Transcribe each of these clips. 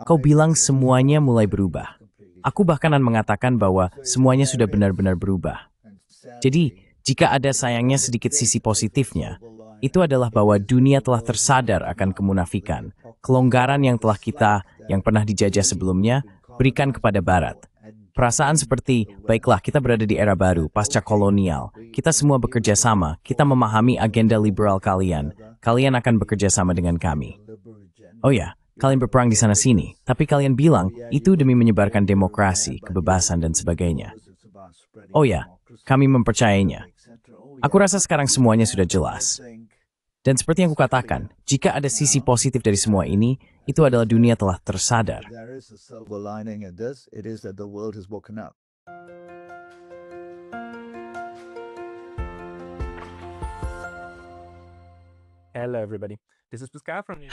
Kau bilang semuanya mulai berubah. Aku bahkan mengatakan bahwa semuanya sudah benar-benar berubah. Jadi, jika ada sayangnya sedikit sisi positifnya, itu adalah bahwa dunia telah tersadar akan kemunafikan, kelonggaran yang telah kita, yang pernah dijajah sebelumnya, berikan kepada Barat. Perasaan seperti, baiklah kita berada di era baru, pasca kolonial, kita semua bekerja sama, kita memahami agenda liberal kalian akan bekerja sama dengan kami. Oh ya, kalian berperang di sana-sini, tapi kalian bilang itu demi menyebarkan demokrasi, kebebasan, dan sebagainya. Oh ya, kami mempercayainya. Aku rasa sekarang semuanya sudah jelas. Dan seperti yang kukatakan, jika ada sisi positif dari semua ini, itu adalah dunia telah tersadar.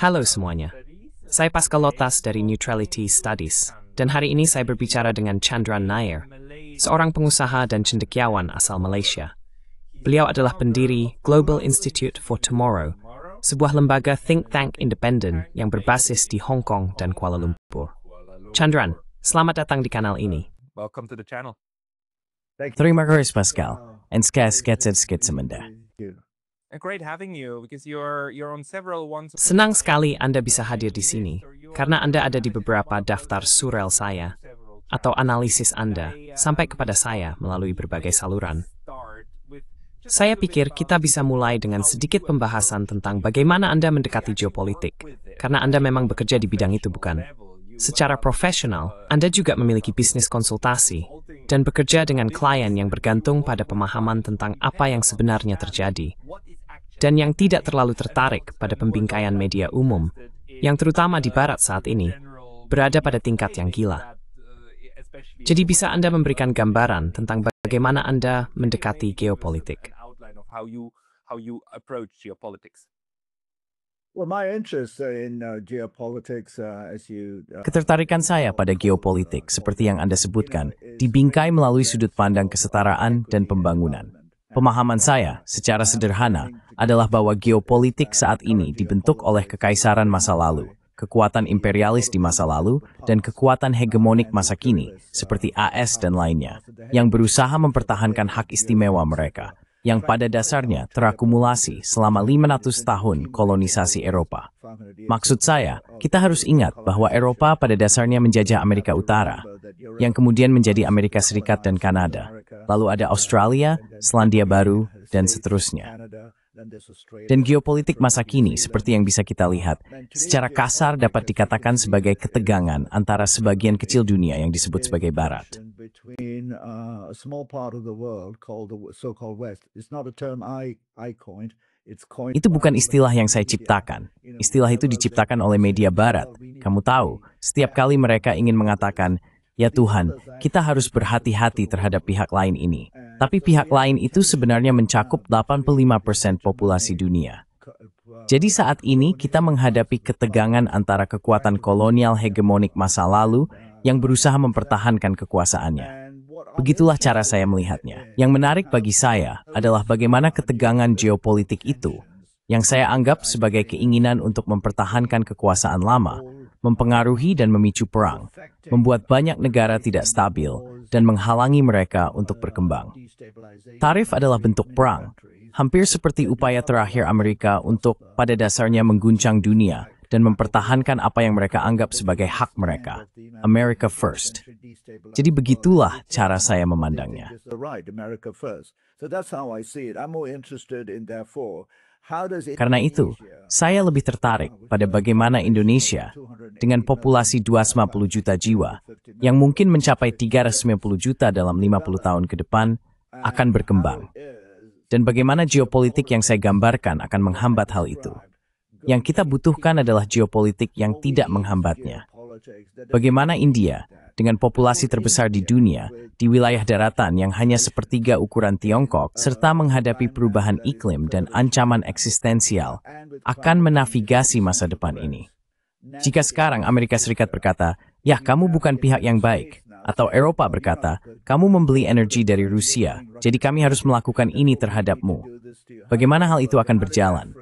Halo semuanya, saya Pascal Lotas dari Neutrality Studies, dan hari ini saya berbicara dengan Chandran Nair, seorang pengusaha dan cendekiawan asal Malaysia. Beliau adalah pendiri Global Institute for Tomorrow, sebuah lembaga think tank independen yang berbasis di Hong Kong dan Kuala Lumpur. Chandran, selamat datang di kanal ini. Welcome to the channel. Terima kasih Pascal, and sketsa semenda. Great having you because you're on several ones. Senang sekali Anda bisa hadir di sini, karena Anda ada di beberapa daftar surel saya, atau analisis Anda, sampai kepada saya melalui berbagai saluran. Saya pikir kita bisa mulai dengan sedikit pembahasan tentang bagaimana Anda mendekati geopolitik, karena Anda memang bekerja di bidang itu, bukan? Secara profesional, Anda juga memiliki bisnis konsultasi dan bekerja dengan klien yang bergantung pada pemahaman tentang apa yang sebenarnya terjadi, dan yang tidak terlalu tertarik pada pembingkaian media umum, yang terutama di Barat saat ini, berada pada tingkat yang gila. Jadi bisa Anda memberikan gambaran tentang bagaimana Anda mendekati geopolitik? How you approach geopolitics. Ketertarikan saya pada geopolitik, seperti yang Anda sebutkan, dibingkai melalui sudut pandang kesetaraan dan pembangunan. Pemahaman saya, secara sederhana, adalah bahwa geopolitik saat ini dibentuk oleh kekaisaran masa lalu, kekuatan imperialis di masa lalu, dan kekuatan hegemonik masa kini, seperti AS dan lainnya, yang berusaha mempertahankan hak istimewa mereka, yang pada dasarnya terakumulasi selama 500 tahun kolonisasi Eropa. Maksud saya, kita harus ingat bahwa Eropa pada dasarnya menjajah Amerika Utara, yang kemudian menjadi Amerika Serikat dan Kanada. Lalu ada Australia, Selandia Baru, dan seterusnya. Dan geopolitik masa kini, seperti yang bisa kita lihat, secara kasar dapat dikatakan sebagai ketegangan antara sebagian kecil dunia yang disebut sebagai Barat. Itu bukan istilah yang saya ciptakan. Istilah itu diciptakan oleh media Barat. Kamu tahu, setiap kali mereka ingin mengatakan, ya Tuhan, kita harus berhati-hati terhadap pihak lain ini. Tapi pihak lain itu sebenarnya mencakup 85% populasi dunia. Jadi saat ini kita menghadapi ketegangan antara kekuatan kolonial hegemonik masa lalu yang berusaha mempertahankan kekuasaannya. Begitulah cara saya melihatnya. Yang menarik bagi saya adalah bagaimana ketegangan geopolitik itu, yang saya anggap sebagai keinginan untuk mempertahankan kekuasaan lama, mempengaruhi dan memicu perang, membuat banyak negara tidak stabil, dan menghalangi mereka untuk berkembang. Tarif adalah bentuk perang, hampir seperti upaya terakhir Amerika untuk pada dasarnya mengguncang dunia dan mempertahankan apa yang mereka anggap sebagai hak mereka, America First. Jadi begitulah cara saya memandangnya. Karena itu, saya lebih tertarik pada bagaimana Indonesia, dengan populasi 250 juta jiwa, yang mungkin mencapai 390 juta dalam 50 tahun ke depan, akan berkembang. Dan bagaimana geopolitik yang saya gambarkan akan menghambat hal itu. Yang kita butuhkan adalah geopolitik yang tidak menghambatnya. Bagaimana India, dengan populasi terbesar di dunia, di wilayah daratan yang hanya sepertiga ukuran Tiongkok, serta menghadapi perubahan iklim dan ancaman eksistensial, akan menavigasi masa depan ini. Jika sekarang Amerika Serikat berkata, ya kamu bukan pihak yang baik, atau Eropa berkata, kamu membeli energi dari Rusia, jadi kami harus melakukan ini terhadapmu. Bagaimana hal itu akan berjalan?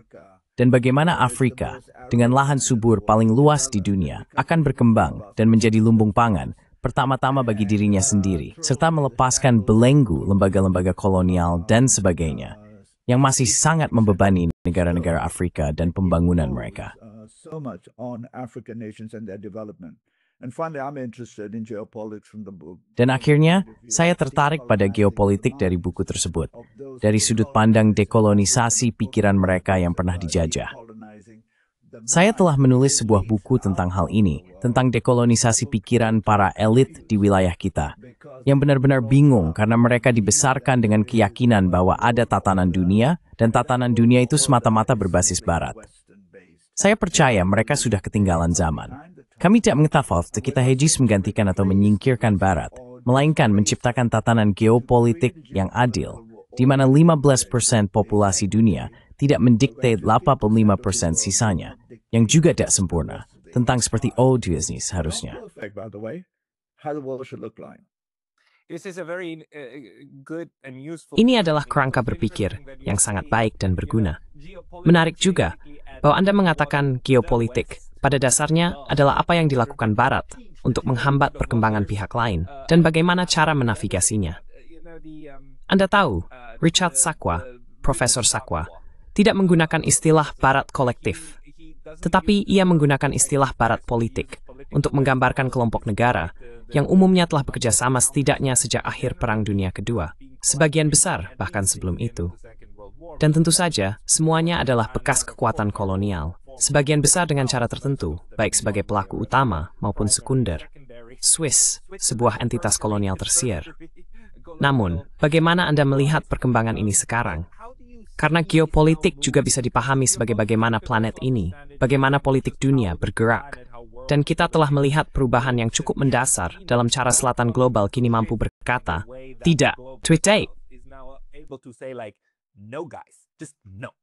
Dan bagaimana Afrika, dengan lahan subur paling luas di dunia, akan berkembang dan menjadi lumbung pangan, pertama-tama bagi dirinya sendiri, serta melepaskan belenggu lembaga-lembaga kolonial dan sebagainya, yang masih sangat membebani negara-negara Afrika dan pembangunan mereka. So much on African nations and their development. And finally, I'm interested in geopolitics from the book. Dan akhirnya, saya tertarik pada geopolitik dari buku tersebut, dari sudut pandang dekolonisasi pikiran mereka yang pernah dijajah. Saya telah menulis sebuah buku tentang hal ini, tentang dekolonisasi pikiran para elit di wilayah kita, yang benar-benar bingung karena mereka dibesarkan dengan keyakinan bahwa ada tatanan dunia, dan tatanan dunia itu semata-mata berbasis Barat. Saya percaya mereka sudah ketinggalan zaman. Kami tidak mengetahui kita hejis menggantikan atau menyingkirkan Barat, melainkan menciptakan tatanan geopolitik yang adil, di mana 15% populasi dunia tidak mendikte 85% sisanya, yang juga tidak sempurna, tentang seperti Disney seharusnya. Ini adalah kerangka berpikir yang sangat baik dan berguna. Menarik juga bahwa Anda mengatakan geopolitik pada dasarnya adalah apa yang dilakukan Barat untuk menghambat perkembangan pihak lain dan bagaimana cara menavigasinya. Anda tahu, Richard Sakwa, Profesor Sakwa, tidak menggunakan istilah Barat kolektif, tetapi ia menggunakan istilah Barat politik untuk menggambarkan kelompok negara yang umumnya telah bekerja sama setidaknya sejak akhir Perang Dunia Kedua, sebagian besar bahkan sebelum itu. Dan tentu saja, semuanya adalah bekas kekuatan kolonial, sebagian besar dengan cara tertentu, baik sebagai pelaku utama maupun sekunder. Swiss, sebuah entitas kolonial tersier. Namun, bagaimana Anda melihat perkembangan ini sekarang? Karena geopolitik juga bisa dipahami sebagai bagaimana planet ini, bagaimana politik dunia bergerak. Dan kita telah melihat perubahan yang cukup mendasar dalam cara selatan global kini mampu berkata, tidak, tweet. No, guys, just no.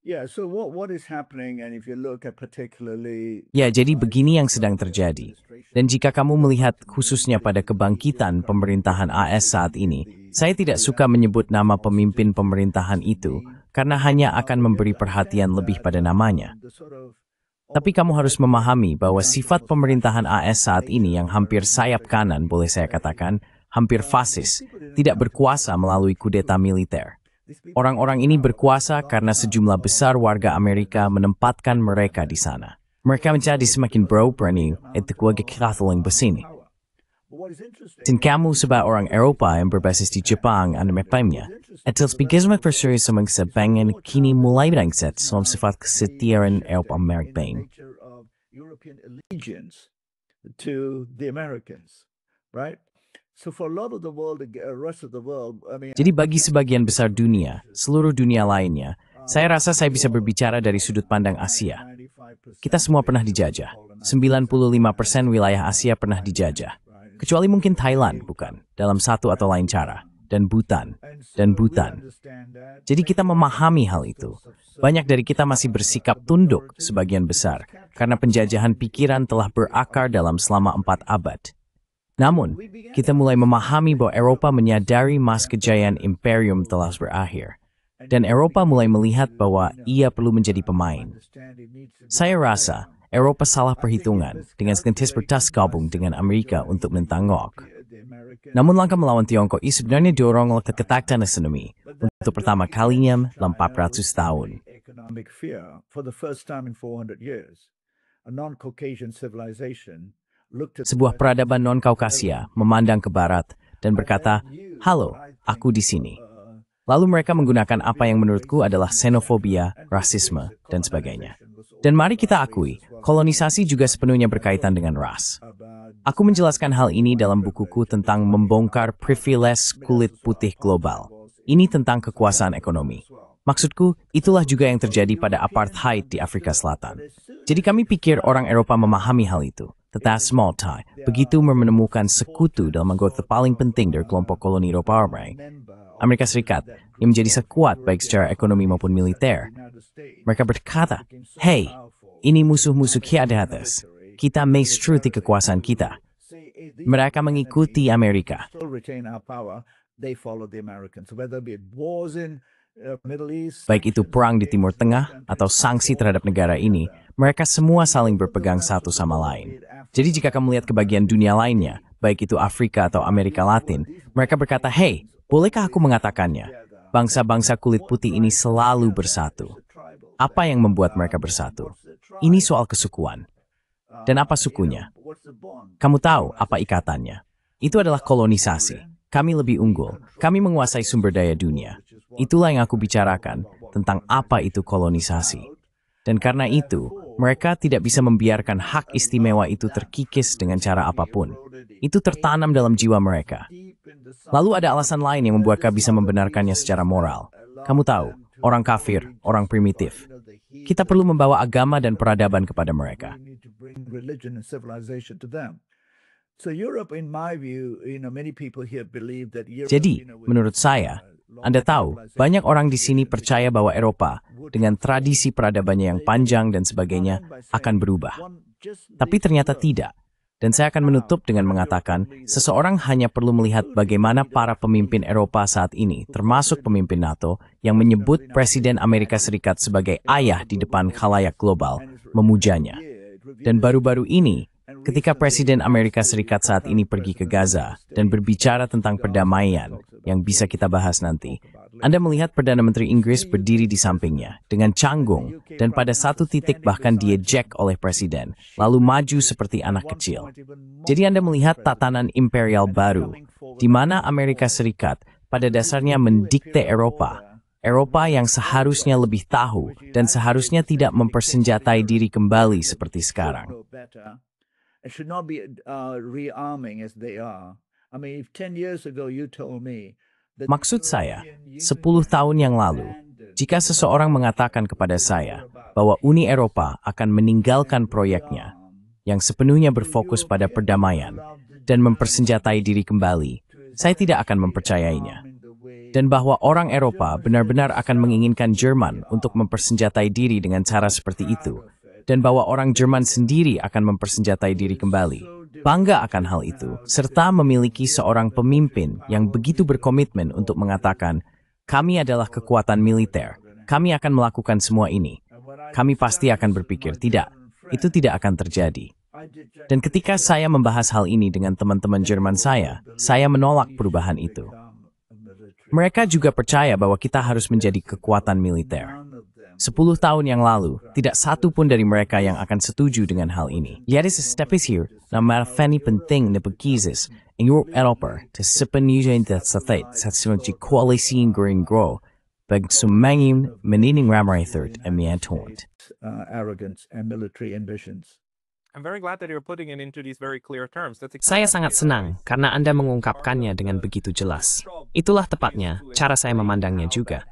Yeah, so what is happening, and if you look at particularly... Ya, jadi begini yang sedang terjadi. Dan jika kamu melihat khususnya pada kebangkitan pemerintahan AS saat ini, saya tidak suka menyebut nama pemimpin pemerintahan itu, karena hanya akan memberi perhatian lebih pada namanya. Tapi kamu harus memahami bahwa sifat pemerintahan AS saat ini yang hampir sayap kanan, boleh saya katakan, hampir fasis, tidak berkuasa melalui kudeta militer. Orang-orang ini berkuasa karena sejumlah besar warga Amerika menempatkan mereka di sana. Mereka menjadi semakin berani untuk kekatholik besini. Dan kamu sebagai orang Eropa yang berbasis di Jepang dan mepamnya, atau sebagai persuri semangsa bangan kini mulai berangkat soal sifat kesetiaan Eropa Amerika. Jadi bagi sebagian besar dunia, seluruh dunia lainnya, saya rasa saya bisa berbicara dari sudut pandang Asia. Kita semua pernah dijajah. 95% wilayah Asia pernah dijajah. Kecuali mungkin Thailand, bukan? Dalam satu atau lain cara. Dan Bhutan. Jadi kita memahami hal itu. Banyak dari kita masih bersikap tunduk sebagian besar, karena penjajahan pikiran telah berakar dalam selama 4 abad. Namun, kita mulai memahami bahwa Eropa menyadari mas kejayaan imperium telah berakhir. Dan Eropa mulai melihat bahwa ia perlu menjadi pemain. Saya rasa, Eropa salah perhitungan dengan sekentis bergabung dengan Amerika untuk menentangok. Namun langkah melawan Tiongkok ini sebenarnya dorong oleh ketakutan ekonomi untuk pertama kalinya dalam 400 tahun. Sebuah peradaban non-Kaukasia memandang ke barat dan berkata, "Halo, aku di sini." Lalu mereka menggunakan apa yang menurutku adalah xenofobia, rasisme, dan sebagainya. Dan mari kita akui, kolonisasi juga sepenuhnya berkaitan dengan ras. Aku menjelaskan hal ini dalam bukuku tentang membongkar privilege kulit putih global. Ini tentang kekuasaan ekonomi. Maksudku, itulah juga yang terjadi pada apartheid di Afrika Selatan. Jadi kami pikir orang Eropa memahami hal itu. Tetapi small tie, begitu menemukan sekutu dalam anggota paling penting dari kelompok koloni Eropa, Amerika Serikat, yang menjadi sekuat baik secara ekonomi maupun militer. Mereka berkata, "Hey, ini musuh-musuh kita di atas. Kita mestruti kekuasaan kita." Mereka mengikuti Amerika. Baik itu perang di Timur Tengah atau sanksi terhadap negara ini, mereka semua saling berpegang satu sama lain. Jadi jika kamu lihat ke bagian dunia lainnya, baik itu Afrika atau Amerika Latin, mereka berkata, "Hey, bolehkah aku mengatakannya? Bangsa-bangsa kulit putih ini selalu bersatu." Apa yang membuat mereka bersatu? Ini soal kesukuan. Dan apa sukunya? Kamu tahu apa ikatannya? Itu adalah kolonisasi. Kami lebih unggul. Kami menguasai sumber daya dunia. Itulah yang aku bicarakan tentang apa itu kolonisasi. Dan karena itu, mereka tidak bisa membiarkan hak istimewa itu terkikis dengan cara apapun. Itu tertanam dalam jiwa mereka. Lalu ada alasan lain yang membuat kau bisa membenarkannya secara moral. Kamu tahu, orang kafir, orang primitif. Kita perlu membawa agama dan peradaban kepada mereka. Jadi, menurut saya, Anda tahu, banyak orang di sini percaya bahwa Eropa, dengan tradisi peradabannya yang panjang dan sebagainya, akan berubah. Tapi ternyata tidak. Dan saya akan menutup dengan mengatakan, seseorang hanya perlu melihat bagaimana para pemimpin Eropa saat ini, termasuk pemimpin NATO, yang menyebut Presiden Amerika Serikat sebagai ayah di depan khalayak global, memujanya. Dan baru-baru ini, ketika Presiden Amerika Serikat saat ini pergi ke Gaza dan berbicara tentang perdamaian, yang bisa kita bahas nanti, Anda melihat Perdana Menteri Inggris berdiri di sampingnya dengan canggung dan pada satu titik bahkan diejek oleh Presiden, lalu maju seperti anak kecil. Jadi Anda melihat tatanan imperial baru, di mana Amerika Serikat pada dasarnya mendikte Eropa. Eropa yang seharusnya lebih tahu dan seharusnya tidak mempersenjatai diri kembali seperti sekarang. Maksud saya, 10 tahun yang lalu, jika seseorang mengatakan kepada saya bahwa Uni Eropa akan meninggalkan proyeknya yang sepenuhnya berfokus pada perdamaian dan mempersenjatai diri kembali, saya tidak akan mempercayainya. Dan bahwa orang Eropa benar-benar akan menginginkan Jerman untuk mempersenjatai diri dengan cara seperti itu, dan bahwa orang Jerman sendiri akan mempersenjatai diri kembali. Bangga akan hal itu, serta memiliki seorang pemimpin yang begitu berkomitmen untuk mengatakan, kami adalah kekuatan militer, kami akan melakukan semua ini. Kami pasti akan berpikir, tidak, itu tidak akan terjadi. Dan ketika saya membahas hal ini dengan teman-teman Jerman saya menolak perubahan itu. Mereka juga percaya bahwa kita harus menjadi kekuatan militer. 10 tahun yang lalu, tidak satu pun dari mereka yang akan setuju dengan hal ini. Yet step is here, na marafani penting na pagkizis, in Europe Eropa, to sepenuhnya sa sunod koalisi growing grow, pag sumangin menining ramay third and miantont. Arrogance and military ambitions. I'm very glad that you're putting it into these very clear terms. Saya sangat senang karena Anda mengungkapkannya dengan begitu jelas. Itulah tepatnya cara saya memandangnya juga.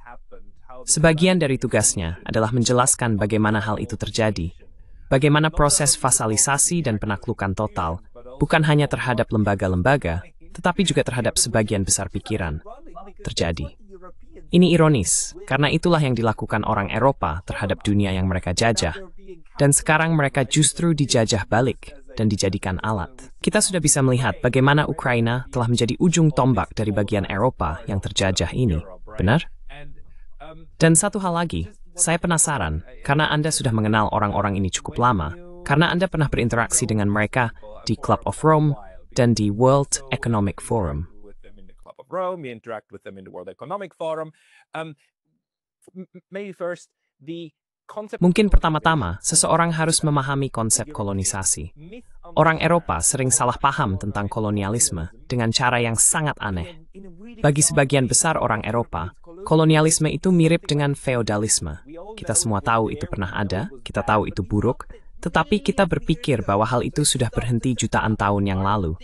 Sebagian dari tugasnya adalah menjelaskan bagaimana hal itu terjadi, bagaimana proses fasalisasi dan penaklukan total, bukan hanya terhadap lembaga-lembaga, tetapi juga terhadap sebagian besar pikiran, terjadi. Ini ironis, karena itulah yang dilakukan orang Eropa terhadap dunia yang mereka jajah, dan sekarang mereka justru dijajah balik dan dijadikan alat. Kita sudah bisa melihat bagaimana Ukraina telah menjadi ujung tombak dari bagian Eropa yang terjajah ini, benar? Dan satu hal lagi, saya penasaran, karena Anda sudah mengenal orang-orang ini cukup lama, karena Anda pernah berinteraksi dengan mereka di Club of Rome dan di World Economic Forum. We interact with them in the World Economic Forum. Maybe first, the concept. Mungkin pertama-tama, seseorang harus memahami konsep kolonisasi. Orang Eropa sering salah paham tentang kolonialisme dengan cara yang sangat aneh. Bagi sebagian besar orang Eropa, kolonialisme itu mirip dengan feodalisme. Kita semua tahu itu pernah ada, kita tahu itu buruk, tetapi kita berpikir bahwa hal itu sudah berhenti jutaan tahun yang lalu.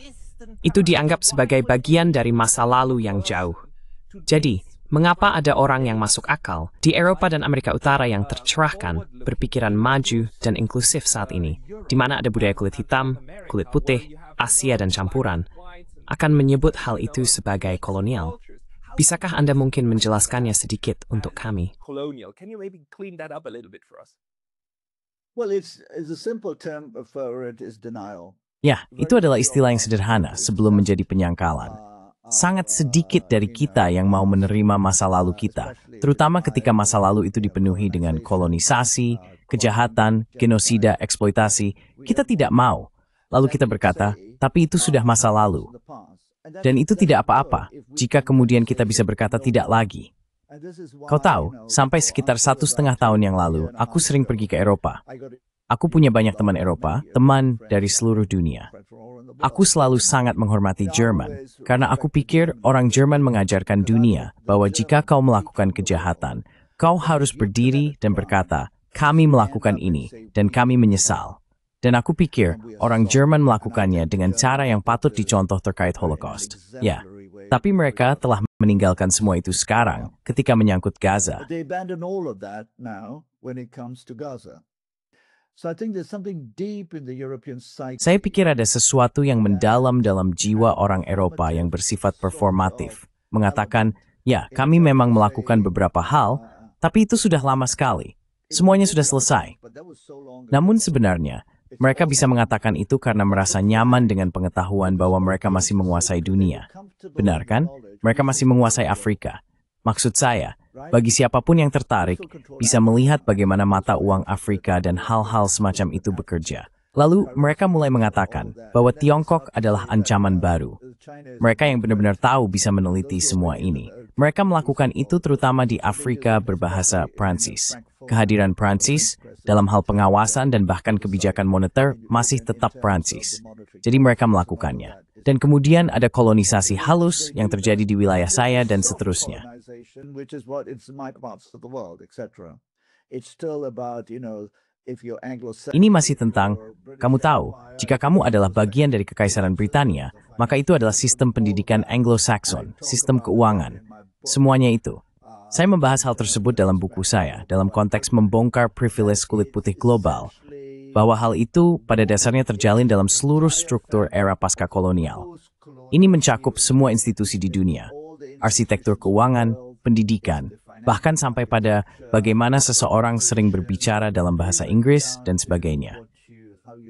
Itu dianggap sebagai bagian dari masa lalu yang jauh. Jadi, mengapa ada orang yang masuk akal di Eropa dan Amerika Utara yang tercerahkan, berpikiran maju dan inklusif saat ini, di mana ada budaya kulit hitam, kulit putih, Asia dan campuran, akan menyebut hal itu sebagai kolonial? Bisakah Anda mungkin menjelaskannya sedikit untuk kami? Colonial. Can you maybe clean that up a little bit for us? Well, it's a simple term for it is denial. Ya, itu adalah istilah yang sederhana sebelum menjadi penyangkalan. Sangat sedikit dari kita yang mau menerima masa lalu kita, terutama ketika masa lalu itu dipenuhi dengan kolonisasi, kejahatan, genosida, eksploitasi. Kita tidak mau. Lalu kita berkata, tapi itu sudah masa lalu. Dan itu tidak apa-apa jika kemudian kita bisa berkata tidak lagi. Kau tahu, sampai sekitar 1,5 tahun yang lalu, aku sering pergi ke Eropa. Aku punya banyak teman Eropa, teman dari seluruh dunia. Aku selalu sangat menghormati Jerman, karena aku pikir orang Jerman mengajarkan dunia bahwa jika kau melakukan kejahatan, kau harus berdiri dan berkata, kami melakukan ini, dan kami menyesal. Dan aku pikir orang Jerman melakukannya dengan cara yang patut dicontoh terkait Holocaust. Ya, tapi mereka telah meninggalkan semua itu sekarang ketika menyangkut Gaza. They abandon all of that now when it comes to Gaza. So I think there's something deep in the European psyche. Saya pikir ada sesuatu yang mendalam dalam jiwa orang Eropa yang bersifat performatif. Mengatakan, ya kami memang melakukan beberapa hal, tapi itu sudah lama sekali. Semuanya sudah selesai. Namun sebenarnya, mereka bisa mengatakan itu karena merasa nyaman dengan pengetahuan bahwa mereka masih menguasai dunia. Benar kan? Mereka masih menguasai Afrika. Maksud saya, bagi siapapun yang tertarik, bisa melihat bagaimana mata uang Afrika dan hal-hal semacam itu bekerja. Lalu mereka mulai mengatakan bahwa Tiongkok adalah ancaman baru. Mereka yang benar-benar tahu bisa meneliti semua ini. Mereka melakukan itu terutama di Afrika berbahasa Prancis. Kehadiran Prancis dalam hal pengawasan dan bahkan kebijakan moneter masih tetap Prancis. Jadi mereka melakukannya. Dan kemudian ada kolonisasi halus yang terjadi di wilayah saya dan seterusnya. Ini masih tentang, kamu tahu, jika kamu adalah bagian dari Kekaisaran Britania, maka itu adalah sistem pendidikan Anglo-Saxon, sistem keuangan. Semuanya itu. Saya membahas hal tersebut dalam buku saya, dalam konteks membongkar privilege kulit putih global, bahwa hal itu pada dasarnya terjalin dalam seluruh struktur era pasca kolonial. Ini mencakup semua institusi di dunia, arsitektur keuangan, pendidikan, bahkan sampai pada bagaimana seseorang sering berbicara dalam bahasa Inggris dan sebagainya.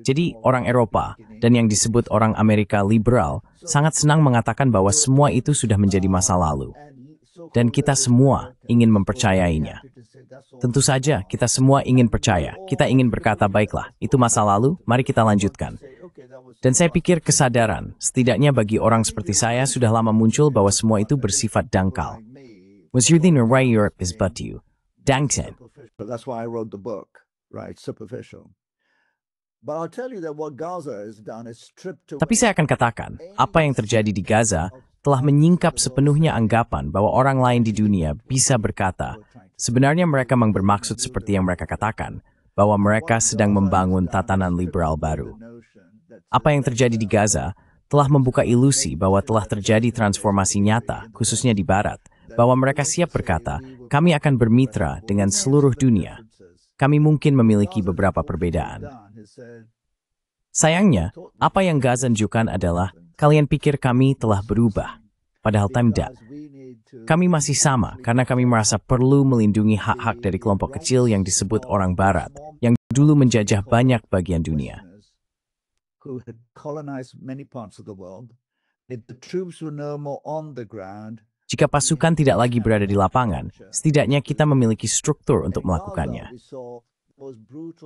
Jadi orang Eropa dan yang disebut orang Amerika liberal sangat senang mengatakan bahwa semua itu sudah menjadi masa lalu. Dan kita semua ingin mempercayainya. Tentu saja kita semua ingin percaya. Kita ingin berkata, baiklah, itu masa lalu, mari kita lanjutkan. Dan saya pikir kesadaran, setidaknya bagi orang seperti saya, sudah lama muncul bahwa semua itu bersifat dangkal. Was you thinking why Europe is but you? Dangsen. That's why I wrote the book, right? Superficial. But I'll tell you that what Gaza has done is stripped away. Tapi saya akan katakan, apa yang terjadi di Gaza telah menyingkap sepenuhnya anggapan bahwa orang lain di dunia bisa berkata, sebenarnya mereka memang bermaksud seperti yang mereka katakan, bahwa mereka sedang membangun tatanan liberal baru. Apa yang terjadi di Gaza telah membuka ilusi bahwa telah terjadi transformasi nyata, khususnya di Barat, bahwa mereka siap berkata, kami akan bermitra dengan seluruh dunia. Kami mungkin memiliki beberapa perbedaan. Sayangnya, apa yang Gaza tunjukkan adalah, kalian pikir kami telah berubah, padahal tidak. Kami masih sama karena kami merasa perlu melindungi hak-hak dari kelompok kecil yang disebut orang Barat, yang dulu menjajah banyak bagian dunia. Jika pasukan tidak lagi berada di lapangan, setidaknya kita memiliki struktur untuk melakukannya.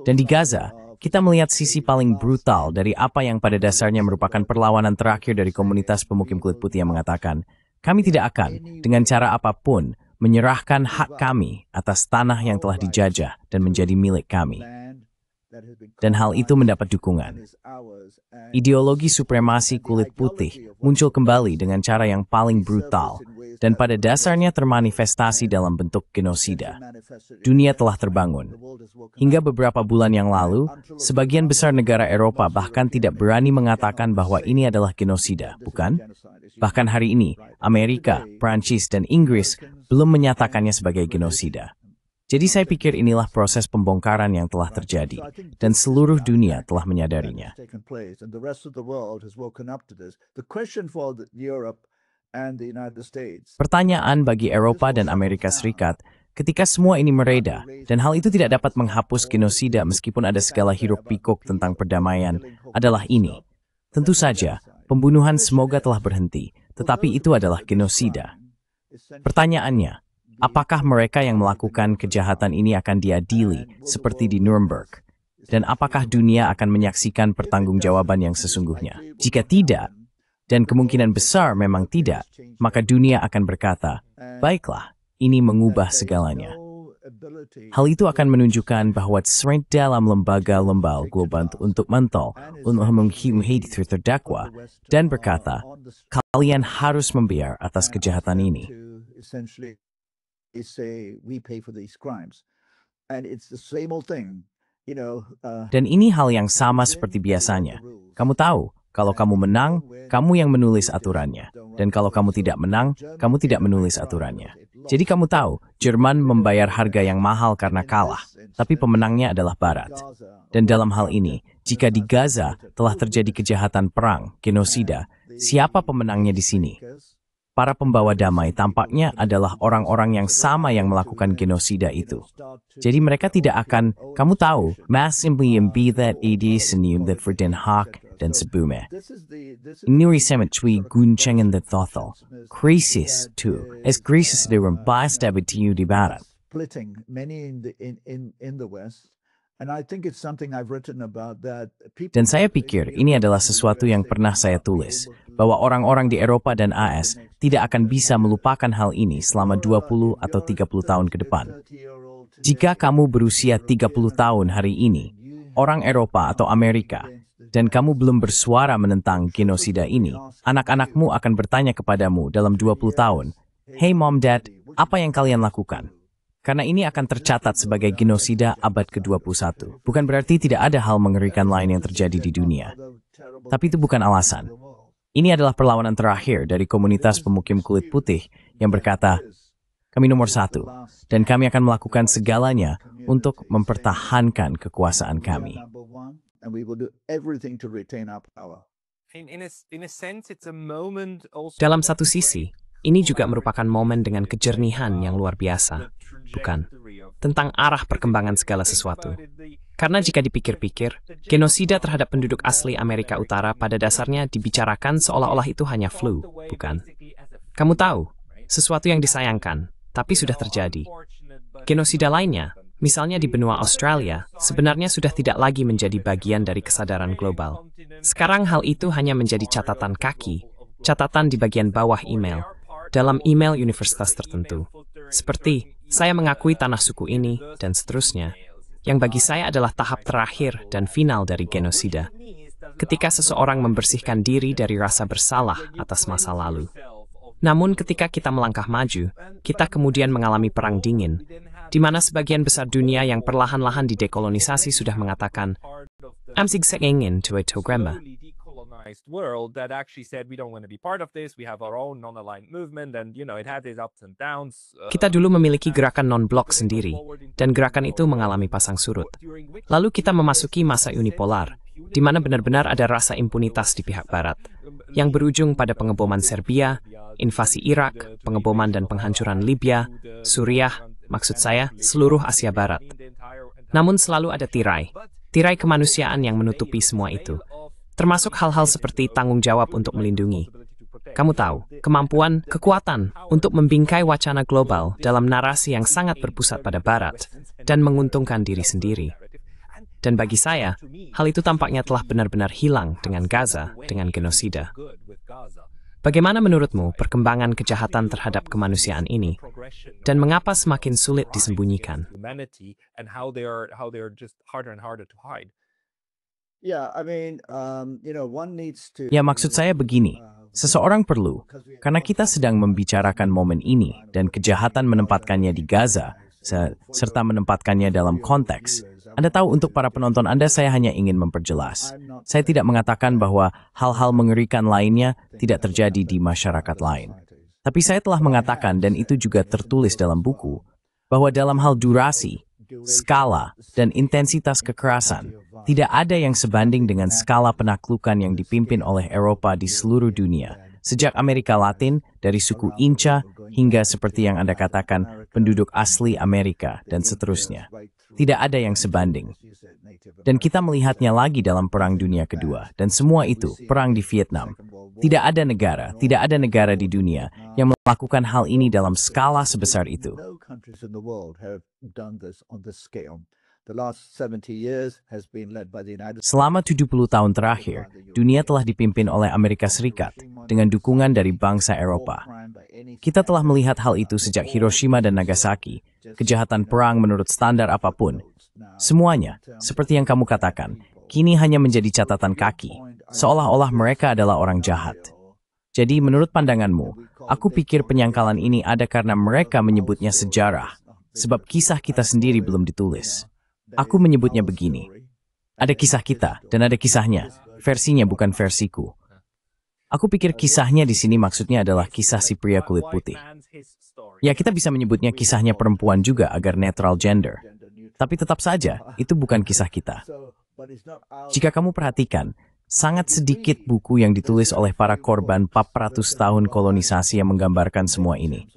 Dan di Gaza, kita melihat sisi paling brutal dari apa yang pada dasarnya merupakan perlawanan terakhir dari komunitas pemukim kulit putih yang mengatakan, kami tidak akan, dengan cara apapun, menyerahkan hak kami atas tanah yang telah dijajah dan menjadi milik kami. Dan hal itu mendapat dukungan. Ideologi supremasi kulit putih muncul kembali dengan cara yang paling brutal, dan pada dasarnya termanifestasi dalam bentuk genosida. Dunia telah terbangun. Hingga beberapa bulan yang lalu, sebagian besar negara Eropa bahkan tidak berani mengatakan bahwa ini adalah genosida, bukan? Bahkan hari ini, Amerika, Prancis, dan Inggris belum menyatakannya sebagai genosida. Jadi saya pikir inilah proses pembongkaran yang telah terjadi, dan seluruh dunia telah menyadarinya. Pertanyaan bagi Eropa dan Amerika Serikat, ketika semua ini mereda, dan hal itu tidak dapat menghapus genosida meskipun ada segala hiruk-pikuk tentang perdamaian, adalah ini. Tentu saja, pembunuhan semoga telah berhenti, tetapi itu adalah genosida. Pertanyaannya, apakah mereka yang melakukan kejahatan ini akan diadili seperti di Nuremberg? Dan apakah dunia akan menyaksikan pertanggungjawaban yang sesungguhnya? Jika tidak, dan kemungkinan besar memang tidak, maka dunia akan berkata, baiklah, ini mengubah segalanya. Hal itu akan menunjukkan bahwa strength dalam lembaga-lembaga global untuk mentol, untuk menghakimi terdakwa, dan berkata, kalian harus membayar atas kejahatan ini. Dan ini hal yang sama seperti biasanya. Kamu tahu, kalau kamu menang, kamu yang menulis aturannya. Dan kalau kamu tidak menang, kamu tidak menulis aturannya. Jadi kamu tahu, Jerman membayar harga yang mahal karena kalah, tapi pemenangnya adalah Barat. Dan dalam hal ini, jika di Gaza telah terjadi kejahatan perang, genosida, siapa pemenangnya di sini? Para pembawa damai tampaknya adalah orang-orang yang sama yang melakukan genosida itu. Jadi mereka tidak akan, kamu tahu, simply be that senyum that for Den Haag dan sebelumnya. Ini sama cui guncangan the total. Krisis tu, krisis dalam bastabitiu di Barat. Dan saya pikir ini adalah sesuatu yang pernah saya tulis, bahwa orang-orang di Eropa dan AS tidak akan bisa melupakan hal ini selama 20 atau 30 tahun ke depan. Jika kamu berusia 30 tahun hari ini, orang Eropa atau Amerika, dan kamu belum bersuara menentang genosida ini, anak-anakmu akan bertanya kepadamu dalam 20 tahun, "Hey mom, dad, apa yang kalian lakukan?" Karena ini akan tercatat sebagai genosida abad ke-21. Bukan berarti tidak ada hal mengerikan lain yang terjadi di dunia. Tapi itu bukan alasan. Ini adalah perlawanan terakhir dari komunitas pemukim kulit putih yang berkata, kami nomor satu, dan kami akan melakukan segalanya untuk mempertahankan kekuasaan kami. Dalam satu sisi, ini juga merupakan momen dengan kejernihan yang luar biasa, bukan? Tentang arah perkembangan segala sesuatu. Karena jika dipikir-pikir, genosida terhadap penduduk asli Amerika Utara pada dasarnya dibicarakan seolah-olah itu hanya flu, bukan? Kamu tahu, sesuatu yang disayangkan, tapi sudah terjadi. Genosida lainnya, misalnya di benua Australia, sebenarnya sudah tidak lagi menjadi bagian dari kesadaran global. Sekarang hal itu hanya menjadi catatan kaki, catatan di bagian bawah email, dalam email universitas tertentu. Seperti, saya mengakui tanah suku ini, dan seterusnya. Yang bagi saya adalah tahap terakhir dan final dari genosida. Ketika seseorang membersihkan diri dari rasa bersalah atas masa lalu. Namun ketika kita melangkah maju, kita kemudian mengalami perang dingin, di mana sebagian besar dunia yang perlahan-lahan didekolonisasi sudah mengatakan, I'm zigzagging into a tograma. World that actually said we don't want to be part of this, we have our own non-aligned movement, and it had its ups and downs. Kita dulu memiliki gerakan non-blok sendiri, dan gerakan itu mengalami pasang surut. Lalu kita memasuki masa unipolar, di mana benar-benar ada rasa impunitas di pihak Barat, yang berujung pada pengeboman Serbia, invasi Irak, pengeboman dan penghancuran Libya, Suriah, maksud saya, seluruh Asia Barat. Namun selalu ada tirai kemanusiaan yang menutupi semua itu. Termasuk hal-hal seperti tanggung jawab untuk melindungi. Kamu tahu, kemampuan, kekuatan untuk membingkai wacana global dalam narasi yang sangat berpusat pada Barat dan menguntungkan diri sendiri. Dan bagi saya, hal itu tampaknya telah benar-benar hilang dengan Gaza, dengan genosida. Bagaimana menurutmu perkembangan kejahatan terhadap kemanusiaan ini? Dan mengapa semakin sulit disembunyikan? Ya, maksud saya begini, seseorang perlu, karena kita sedang membicarakan momen ini dan kejahatan menempatkannya di Gaza, serta menempatkannya dalam konteks. Anda tahu, untuk para penonton Anda, saya hanya ingin memperjelas. Saya tidak mengatakan bahwa hal-hal mengerikan lainnya tidak terjadi di masyarakat lain. Tapi saya telah mengatakan, dan itu juga tertulis dalam buku, bahwa dalam hal durasi, skala, dan intensitas kekerasan, tidak ada yang sebanding dengan skala penaklukan yang dipimpin oleh Eropa di seluruh dunia, sejak Amerika Latin, dari suku Inca, hingga seperti yang Anda katakan, penduduk asli Amerika, dan seterusnya. Tidak ada yang sebanding. Dan kita melihatnya lagi dalam Perang Dunia Kedua, dan semua itu, perang di Vietnam, Tidak ada negara di dunia yang melakukan hal ini dalam skala sebesar itu. No countries in the world have done this on this scale. The last 70 years has been led by the United States. Selama 70 tahun terakhir, dunia telah dipimpin oleh Amerika Serikat dengan dukungan dari bangsa Eropa. Kita telah melihat hal itu sejak Hiroshima dan Nagasaki, kejahatan perang menurut standar apapun. Semuanya, seperti yang kamu katakan, kini hanya menjadi catatan kaki, seolah-olah mereka adalah orang jahat. Jadi menurut pandanganmu, aku pikir penyangkalan ini ada karena mereka menyebutnya sejarah, sebab kisah kita sendiri belum ditulis. Aku menyebutnya begini, ada kisah kita dan ada kisahnya, versinya bukan versiku. Aku pikir kisahnya di sini maksudnya adalah kisah si pria kulit putih. Ya, kita bisa menyebutnya kisahnya perempuan juga agar netral gender. Tapi tetap saja, itu bukan kisah kita. Jika kamu perhatikan, sangat sedikit buku yang ditulis oleh para korban 400 tahun kolonisasi yang menggambarkan semua ini.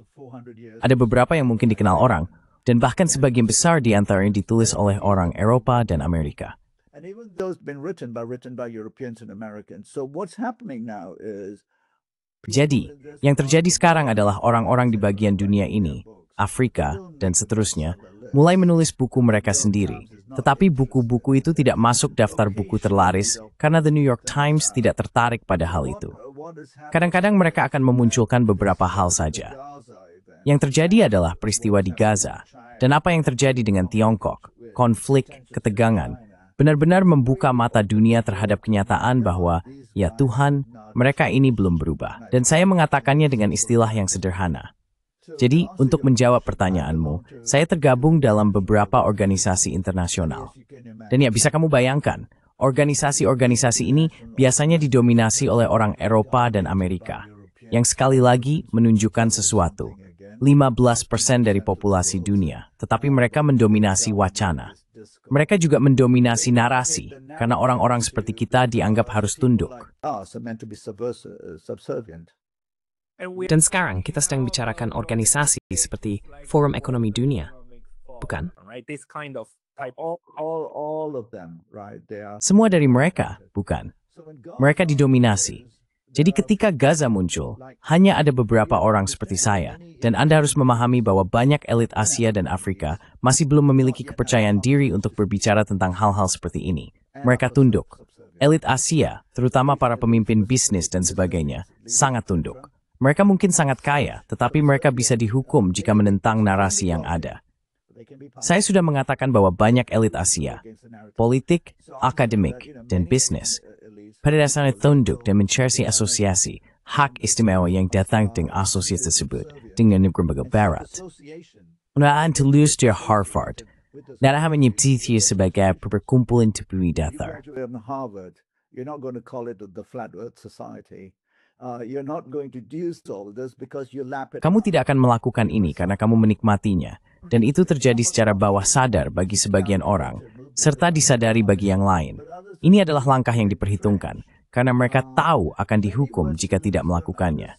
Ada beberapa yang mungkin dikenal orang, dan bahkan sebagian besar di antaranya ditulis oleh orang Eropa dan Amerika. And even those been written by Europeans and Americans. So what's happening now is Jadi, yang terjadi sekarang adalah orang-orang di bagian dunia ini, Afrika, dan seterusnya, mulai menulis buku mereka sendiri. Tetapi buku-buku itu tidak masuk daftar buku terlaris karena The New York Times tidak tertarik pada hal itu. Kadang-kadang mereka akan memunculkan beberapa hal saja. Yang terjadi adalah peristiwa di Gaza, dan apa yang terjadi dengan Tiongkok, konflik, ketegangan, benar-benar membuka mata dunia terhadap kenyataan bahwa, ya Tuhan, mereka ini belum berubah. Dan saya mengatakannya dengan istilah yang sederhana. Jadi, untuk menjawab pertanyaanmu, saya tergabung dalam beberapa organisasi internasional. Dan ya, bisa kamu bayangkan, organisasi-organisasi ini biasanya didominasi oleh orang Eropa dan Amerika, yang sekali lagi menunjukkan sesuatu. 15% dari populasi dunia, tetapi mereka mendominasi wacana. Mereka juga mendominasi narasi, karena orang-orang seperti kita dianggap harus tunduk. Dan sekarang kita sedang bicarakan organisasi seperti Forum Ekonomi Dunia, bukan? Semua dari mereka, bukan? Mereka didominasi. Jadi ketika Gaza muncul, hanya ada beberapa orang seperti saya, dan Anda harus memahami bahwa banyak elit Asia dan Afrika masih belum memiliki kepercayaan diri untuk berbicara tentang hal-hal seperti ini. Mereka tunduk. Elit Asia, terutama para pemimpin bisnis dan sebagainya, sangat tunduk. Mereka mungkin sangat kaya, tetapi mereka bisa dihukum jika menentang narasi yang ada. Saya sudah mengatakan bahwa banyak elit Asia, politik, akademik, dan bisnis, pada dasarnya tunduk dan mencari asosiasi hak istimewa yang datang dengan asosiasi tersebut dengan negara barat. Unaan tulus dari Harvard, dan menyebutnya sebagai perkumpulan teori datar. Kamu tidak akan melakukan ini karena kamu menikmatinya, dan itu terjadi secara bawah sadar bagi sebagian orang, serta disadari bagi yang lain. Ini adalah langkah yang diperhitungkan, karena mereka tahu akan dihukum jika tidak melakukannya.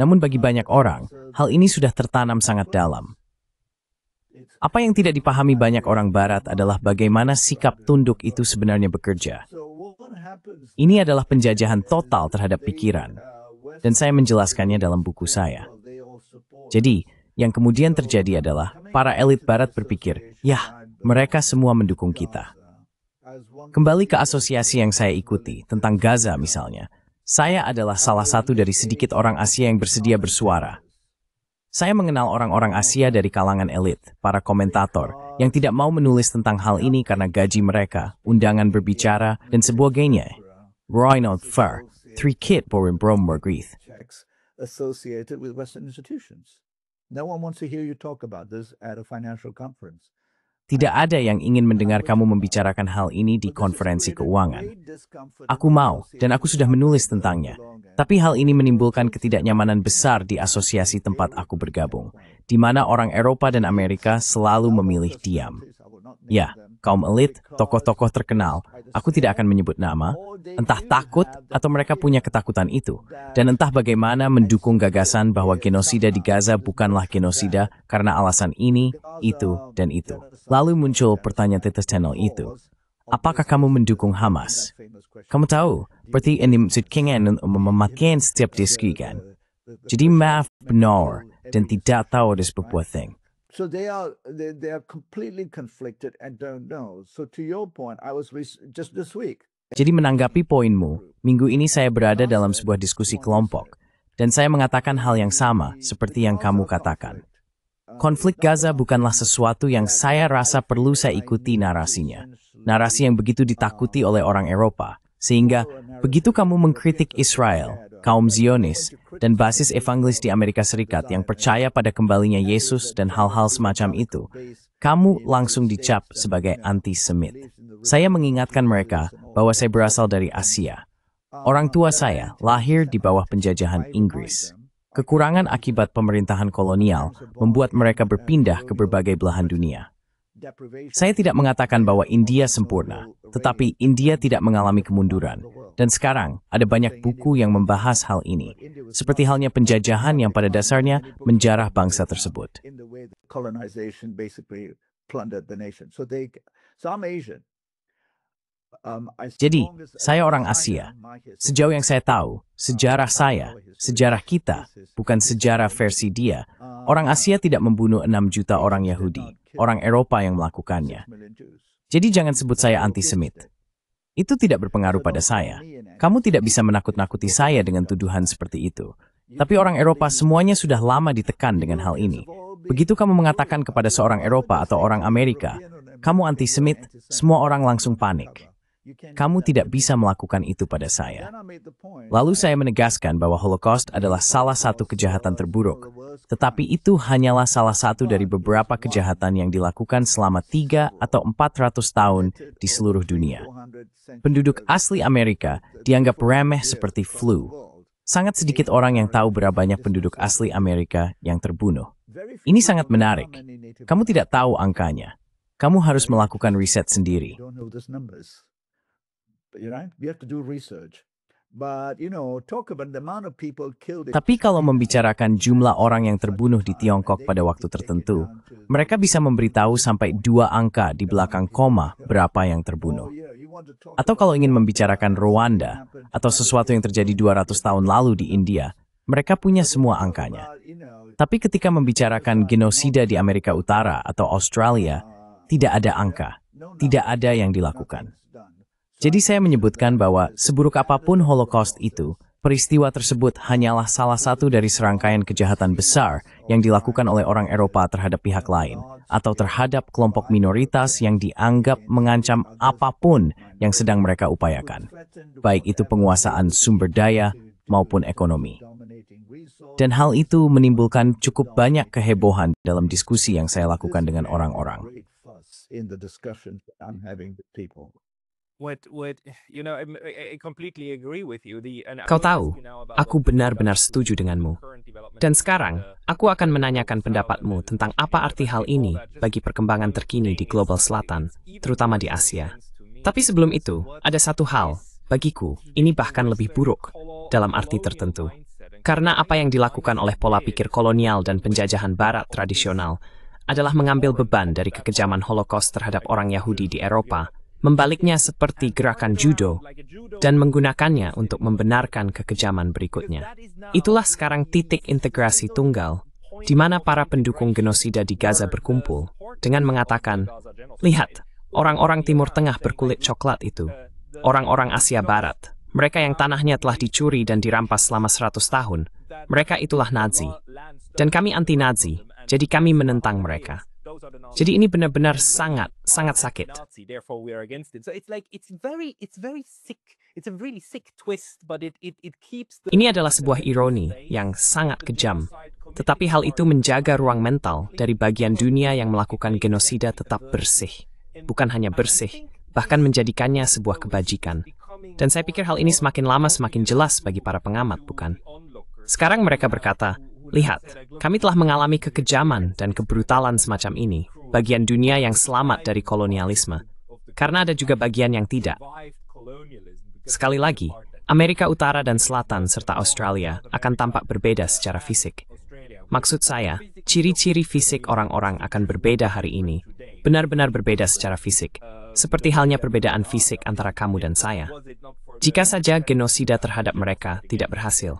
Namun bagi banyak orang, hal ini sudah tertanam sangat dalam. Apa yang tidak dipahami banyak orang Barat adalah bagaimana sikap tunduk itu sebenarnya bekerja. Ini adalah penjajahan total terhadap pikiran, dan saya menjelaskannya dalam buku saya. Jadi, yang kemudian terjadi adalah para elit Barat berpikir, "Yah, mereka semua mendukung kita." Kembali ke asosiasi yang saya ikuti, tentang Gaza misalnya, saya adalah salah satu dari sedikit orang Asia yang bersedia bersuara. Saya mengenal orang-orang Asia dari kalangan elit, para komentator, yang tidak mau menulis tentang hal ini karena gaji mereka, undangan berbicara, dan sebagainya. Reinhold Farr, 3 kit por en Brommergrith. Associated with Western institutions. No one wants to hear you talk about this at a financial conference. Tidak ada yang ingin mendengar kamu membicarakan hal ini di konferensi keuangan. Aku mau, dan aku sudah menulis tentangnya. Tapi hal ini menimbulkan ketidaknyamanan besar di asosiasi tempat aku bergabung, di mana orang Eropa dan Amerika selalu memilih diam. Ya, kaum elit, tokoh-tokoh terkenal, aku tidak akan menyebut nama, entah takut atau mereka punya ketakutan itu, dan entah bagaimana mendukung gagasan bahwa genosida di Gaza bukanlah genosida karena alasan ini, itu, dan itu. Lalu muncul pertanyaan tetes channel itu, apakah kamu mendukung Hamas? Kamu tahu, seperti yang dimaksudkan memakai setiap diskusi kan. Jadi maaf benar dan tidak tahu ada sebuah thing. So they are completely conflicted and don't know. So to your point, I was just this week. Jadi menanggapi poinmu, minggu ini saya berada dalam sebuah diskusi kelompok, dan saya mengatakan hal yang sama seperti yang kamu katakan. Konflik Gaza bukanlah sesuatu yang saya rasa perlu saya ikuti narasinya. Narasi yang begitu ditakuti oleh orang Eropa. Sehingga, begitu kamu mengkritik Israel, kaum Zionis, dan basis evangelis di Amerika Serikat yang percaya pada kembalinya Yesus dan hal-hal semacam itu, kamu langsung dicap sebagai antisemit. Saya mengingatkan mereka bahwa saya berasal dari Asia. Orang tua saya lahir di bawah penjajahan Inggris. Kekurangan akibat pemerintahan kolonial membuat mereka berpindah ke berbagai belahan dunia. Saya tidak mengatakan bahwa India sempurna, tetapi India tidak mengalami kemunduran. Dan sekarang, ada banyak buku yang membahas hal ini. Seperti halnya penjajahan yang pada dasarnya menjarah bangsa tersebut. Jadi, saya orang Asia. Sejauh yang saya tahu, sejarah saya, sejarah kita, bukan sejarah versi dia. Orang Asia tidak membunuh 6 juta orang Yahudi, orang Eropa yang melakukannya. Jadi jangan sebut saya antisemit. Itu tidak berpengaruh pada saya. Kamu tidak bisa menakut-nakuti saya dengan tuduhan seperti itu. Tapi orang Eropa semuanya sudah lama ditekan dengan hal ini. Begitu kamu mengatakan kepada seorang Eropa atau orang Amerika, kamu antisemit, semua orang langsung panik. Kamu tidak bisa melakukan itu pada saya. Lalu saya menegaskan bahwa Holocaust adalah salah satu kejahatan terburuk, tetapi itu hanyalah salah satu dari beberapa kejahatan yang dilakukan selama 3 atau 400 tahun di seluruh dunia. Penduduk asli Amerika dianggap remeh seperti flu. Sangat sedikit orang yang tahu berapa banyak penduduk asli Amerika yang terbunuh. Ini sangat menarik. Kamu tidak tahu angkanya. Kamu harus melakukan riset sendiri. Tapi kalau membicarakan jumlah orang yang terbunuh di Tiongkok pada waktu tertentu, mereka bisa memberitahu sampai 2 angka di belakang koma berapa yang terbunuh. Atau kalau ingin membicarakan Rwanda atau sesuatu yang terjadi 200 tahun lalu di India, mereka punya semua angkanya. Tapi ketika membicarakan genosida di Amerika Utara atau Australia, tidak ada angka, tidak ada yang dilakukan. Jadi saya menyebutkan bahwa seburuk apapun Holocaust itu, peristiwa tersebut hanyalah salah satu dari serangkaian kejahatan besar yang dilakukan oleh orang Eropa terhadap pihak lain, atau terhadap kelompok minoritas yang dianggap mengancam apapun yang sedang mereka upayakan, baik itu penguasaan sumber daya maupun ekonomi. Dan hal itu menimbulkan cukup banyak kehebohan dalam diskusi yang saya lakukan dengan orang-orang. Kau tahu, aku benar-benar setuju denganmu. Dan sekarang, aku akan menanyakan pendapatmu tentang apa arti hal ini bagi perkembangan terkini di global selatan, terutama di Asia. Tapi sebelum itu, ada satu hal, bagiku, ini bahkan lebih buruk, dalam arti tertentu. Karena apa yang dilakukan oleh pola pikir kolonial dan penjajahan barat tradisional adalah mengambil beban dari kekejaman Holocaust terhadap orang Yahudi di Eropa, membaliknya seperti gerakan judo, dan menggunakannya untuk membenarkan kekejaman berikutnya. Itulah sekarang titik integrasi tunggal, di mana para pendukung genosida di Gaza berkumpul, dengan mengatakan, lihat, orang-orang Timur Tengah berkulit coklat itu, orang-orang Asia Barat, mereka yang tanahnya telah dicuri dan dirampas selama 100 tahun, mereka itulah Nazi. Dan kami anti-Nazi, jadi kami menentang mereka. Jadi ini benar-benar sangat sakit. Ini adalah sebuah ironi yang sangat kejam. Tetapi hal itu menjaga ruang mental dari bagian dunia yang melakukan genosida tetap bersih. Bukan hanya bersih, bahkan menjadikannya sebuah kebajikan. Dan saya pikir hal ini semakin lama semakin jelas bagi para pengamat, bukan? Sekarang mereka berkata, lihat, kami telah mengalami kekejaman dan kebrutalan semacam ini, bagian dunia yang selamat dari kolonialisme, karena ada juga bagian yang tidak. Sekali lagi, Amerika Utara dan Selatan serta Australia akan tampak berbeda secara fisik. Maksud saya, ciri-ciri fisik orang-orang akan berbeda hari ini, benar-benar berbeda secara fisik, seperti halnya perbedaan fisik antara kamu dan saya. Jika saja genosida terhadap mereka tidak berhasil.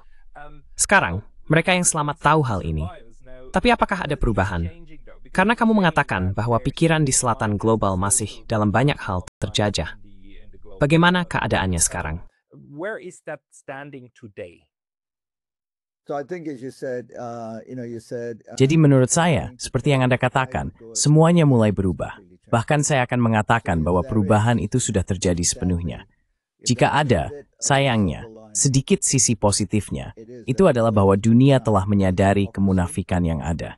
Sekarang, mereka yang selamat tahu hal ini. Tapi apakah ada perubahan? Karena kamu mengatakan bahwa pikiran di selatan global masih dalam banyak hal terjajah. Bagaimana keadaannya sekarang? Where is that standing today? So I think as you said, Jadi menurut saya, seperti yang Anda katakan, semuanya mulai berubah. Bahkan saya akan mengatakan bahwa perubahan itu sudah terjadi sepenuhnya. Jika ada, sayangnya, sedikit sisi positifnya, itu adalah bahwa dunia telah menyadari kemunafikan yang ada.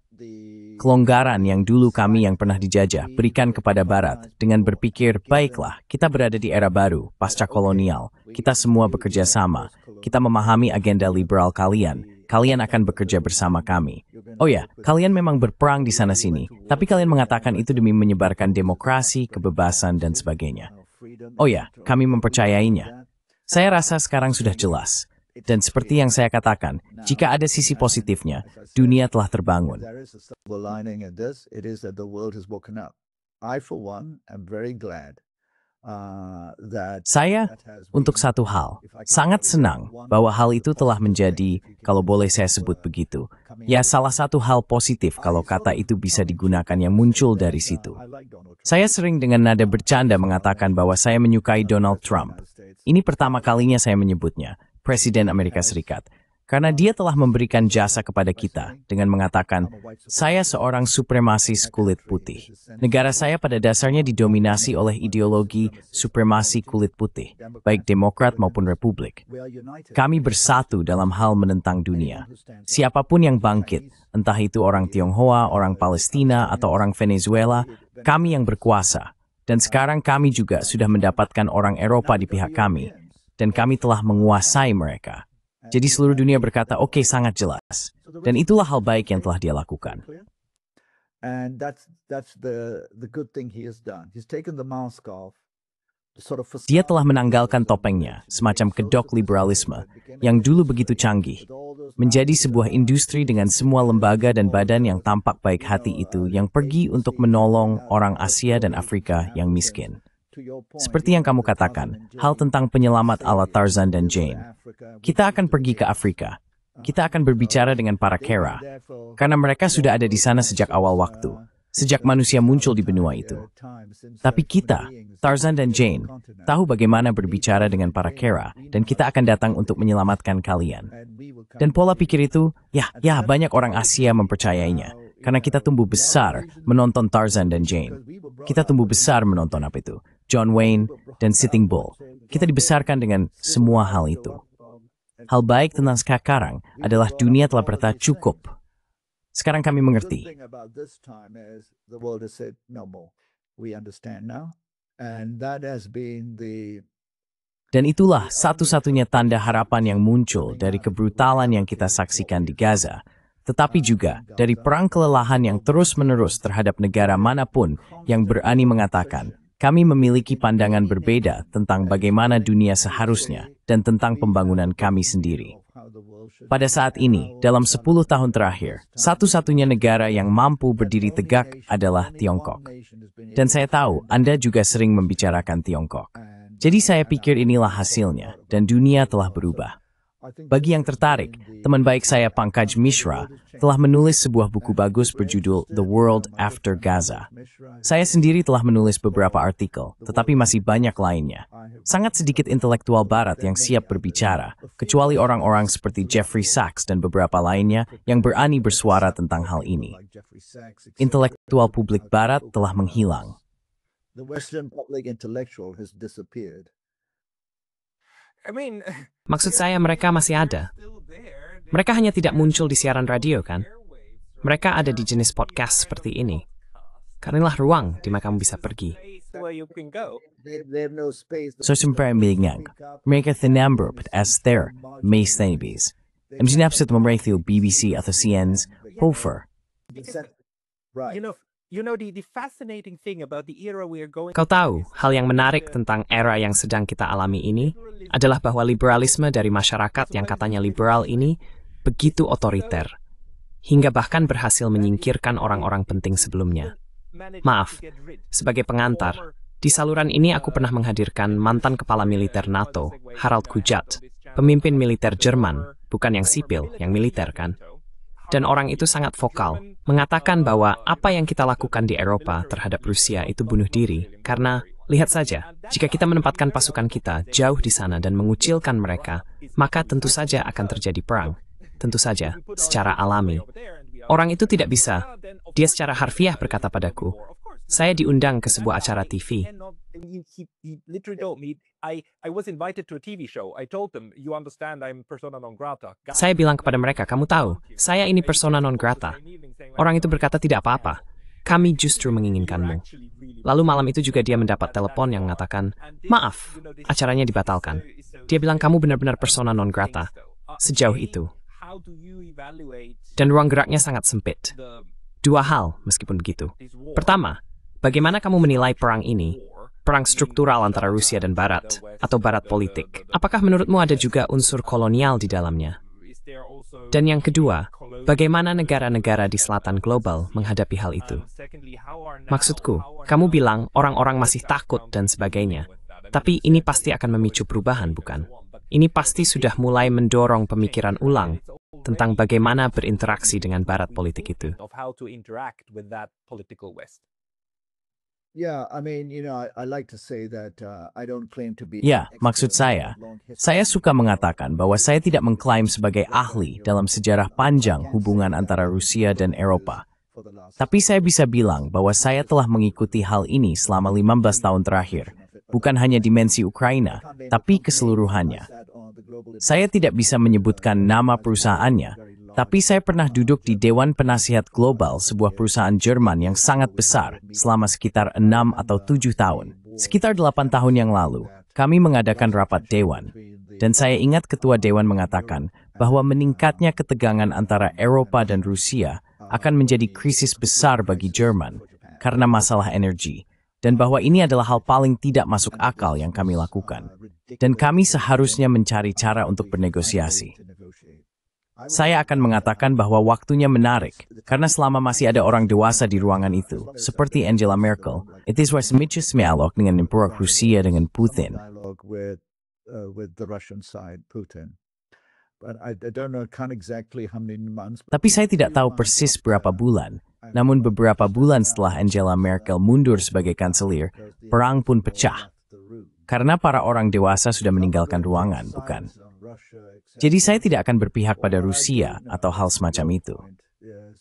Kelonggaran yang dulu kami yang pernah dijajah berikan kepada Barat dengan berpikir, baiklah, kita berada di era baru, pasca kolonial, kita semua bekerja sama, kita memahami agenda liberal kalian akan bekerja bersama kami. Oh ya, kalian memang berperang di sana-sini, tapi kalian mengatakan itu demi menyebarkan demokrasi, kebebasan, dan sebagainya. Oh ya, kami mempercayainya. Saya rasa sekarang sudah jelas. Dan seperti yang saya katakan, jika ada sisi positifnya, dunia telah terbangun. there is a silver lining in this. It is that the world has woken up. I, for one, am very glad that Saya, untuk satu hal, sangat senang bahwa hal itu telah menjadi, kalau boleh saya sebut begitu, ya salah satu hal positif kalau kata itu bisa digunakan yang muncul dari situ. Saya sering dengan nada bercanda mengatakan bahwa saya menyukai Donald Trump. Ini pertama kalinya saya menyebutnya, Presiden Amerika Serikat. Karena dia telah memberikan jasa kepada kita dengan mengatakan, saya seorang supremasis kulit putih. Negara saya pada dasarnya didominasi oleh ideologi supremasi kulit putih, baik Demokrat maupun Republik. Kami bersatu dalam hal menentang dunia. Siapapun yang bangkit, entah itu orang Tionghoa, orang Palestina, atau orang Venezuela, kami yang berkuasa. Dan sekarang kami juga sudah mendapatkan orang Eropa di pihak kami. Dan kami telah menguasai mereka. Jadi seluruh dunia berkata, oke, sangat jelas. Dan itulah hal baik yang telah dia lakukan. And that's the good thing he has done. He's taken the mask off. Dia telah menanggalkan topengnya, semacam kedok liberalisme, yang dulu begitu canggih, menjadi sebuah industri dengan semua lembaga dan badan yang tampak baik hati itu yang pergi untuk menolong orang Asia dan Afrika yang miskin. Seperti yang kamu katakan, hal tentang penyelamat ala Tarzan dan Jane. Kita akan pergi ke Afrika. Kita akan berbicara dengan para kera, karena mereka sudah ada di sana sejak awal waktu, sejak manusia muncul di benua itu. Tapi kita, Tarzan dan Jane, tahu bagaimana berbicara dengan para kera, dan kita akan datang untuk menyelamatkan kalian. Dan pola pikir itu, ya banyak orang Asia mempercayainya, karena kita tumbuh besar menonton Tarzan dan Jane. Kita tumbuh besar menonton apa itu? John Wayne dan Sitting Bull. Kita dibesarkan dengan semua hal itu. Hal baik tentang sekarang adalah dunia telah berkata cukup. Sekarang kami mengerti. Dan itulah satu-satunya tanda harapan yang muncul dari kebrutalan yang kita saksikan di Gaza, tetapi juga dari perang kelelahan yang terus-menerus terhadap negara manapun yang berani mengatakan, kami memiliki pandangan berbeda tentang bagaimana dunia seharusnya dan tentang pembangunan kami sendiri. Pada saat ini, dalam 10 tahun terakhir, satu-satunya negara yang mampu berdiri tegak adalah Tiongkok. Dan saya tahu Anda juga sering membicarakan Tiongkok. Jadi saya pikir inilah hasilnya, dan dunia telah berubah. Bagi yang tertarik, teman baik saya Pankaj Mishra telah menulis sebuah buku bagus berjudul The World After Gaza. Saya sendiri telah menulis beberapa artikel, tetapi masih banyak lainnya. Sangat sedikit intelektual barat yang siap berbicara, kecuali orang-orang seperti Jeffrey Sachs dan beberapa lainnya yang berani bersuara tentang hal ini. Intelektual publik barat telah menghilang. The Western public intellectual has disappeared. Maksud saya mereka masih ada. Mereka hanya tidak muncul di siaran radio, kan? Mereka ada di jenis podcast seperti ini. Karena inilah ruang di mana kamu bisa pergi. Sosumperembilingan, mereka tinamber as their may snabbies. Sinapsit memerintah BBC atau CN's Hofer. The fascinating thing about the era we are going. Kau tahu, hal yang menarik tentang era yang sedang kita alami ini adalah bahwa liberalisme dari masyarakat yang katanya liberal ini begitu otoriter, hingga bahkan berhasil menyingkirkan orang-orang penting sebelumnya. Maaf, sebagai pengantar, Di saluran ini aku pernah menghadirkan mantan kepala militer NATO, Harald Kujat, pemimpin militer Jerman, bukan yang sipil, yang militer kan. Dan orang itu sangat vokal, mengatakan bahwa apa yang kita lakukan di Eropa terhadap Rusia itu bunuh diri, karena lihat saja, jika kita menempatkan pasukan kita jauh di sana dan mengucilkan mereka, maka tentu saja akan terjadi perang. Tentu saja, secara alami. Orang itu tidak bisa. Dia secara harfiah berkata padaku, saya diundang ke sebuah acara TV. Saya bilang kepada mereka, kamu tahu, saya ini persona non grata. Orang itu berkata tidak apa-apa. Kami justru menginginkanmu. Lalu malam itu juga dia mendapat telepon yang mengatakan, maaf, acaranya dibatalkan. Dia bilang kamu benar-benar persona non grata. Sejauh itu. Dan ruang geraknya sangat sempit. Dua hal meskipun begitu. Pertama, bagaimana kamu menilai perang ini? Perang struktural antara Rusia dan Barat, atau Barat politik. Apakah menurutmu ada juga unsur kolonial di dalamnya? Dan yang kedua, bagaimana negara-negara di selatan global menghadapi hal itu? Maksudku, kamu bilang orang-orang masih takut dan sebagainya. Tapi ini pasti akan memicu perubahan, bukan? Ini pasti sudah mulai mendorong pemikiran ulang tentang bagaimana berinteraksi dengan Barat politik itu. Ya, maksud saya suka mengatakan bahwa saya tidak mengklaim sebagai ahli dalam sejarah panjang hubungan antara Rusia dan Eropa. Tapi saya bisa bilang bahwa saya telah mengikuti hal ini selama 15 tahun terakhir. Bukan hanya dimensi Ukraina, tapi keseluruhannya. Saya tidak bisa menyebutkan nama perusahaannya, tapi saya pernah duduk di Dewan Penasihat Global sebuah perusahaan Jerman yang sangat besar selama sekitar 6 atau 7 tahun. Sekitar 8 tahun yang lalu, kami mengadakan rapat Dewan. Dan saya ingat Ketua Dewan mengatakan bahwa meningkatnya ketegangan antara Eropa dan Rusia akan menjadi krisis besar bagi Jerman karena masalah energi. Dan bahwa ini adalah hal paling tidak masuk akal yang kami lakukan. Dan kami seharusnya mencari cara untuk bernegosiasi. Saya akan mengatakan bahwa waktunya menarik, karena selama masih ada orang dewasa di ruangan itu, seperti Angela Merkel, itu semacam dialog dengan Emperor Rusia dengan Putin. Tapi saya tidak tahu persis berapa bulan. Namun beberapa bulan setelah Angela Merkel mundur sebagai kanselir, perang pun pecah. Karena para orang dewasa sudah meninggalkan ruangan, bukan? Jadi saya tidak akan berpihak pada Rusia atau hal semacam itu.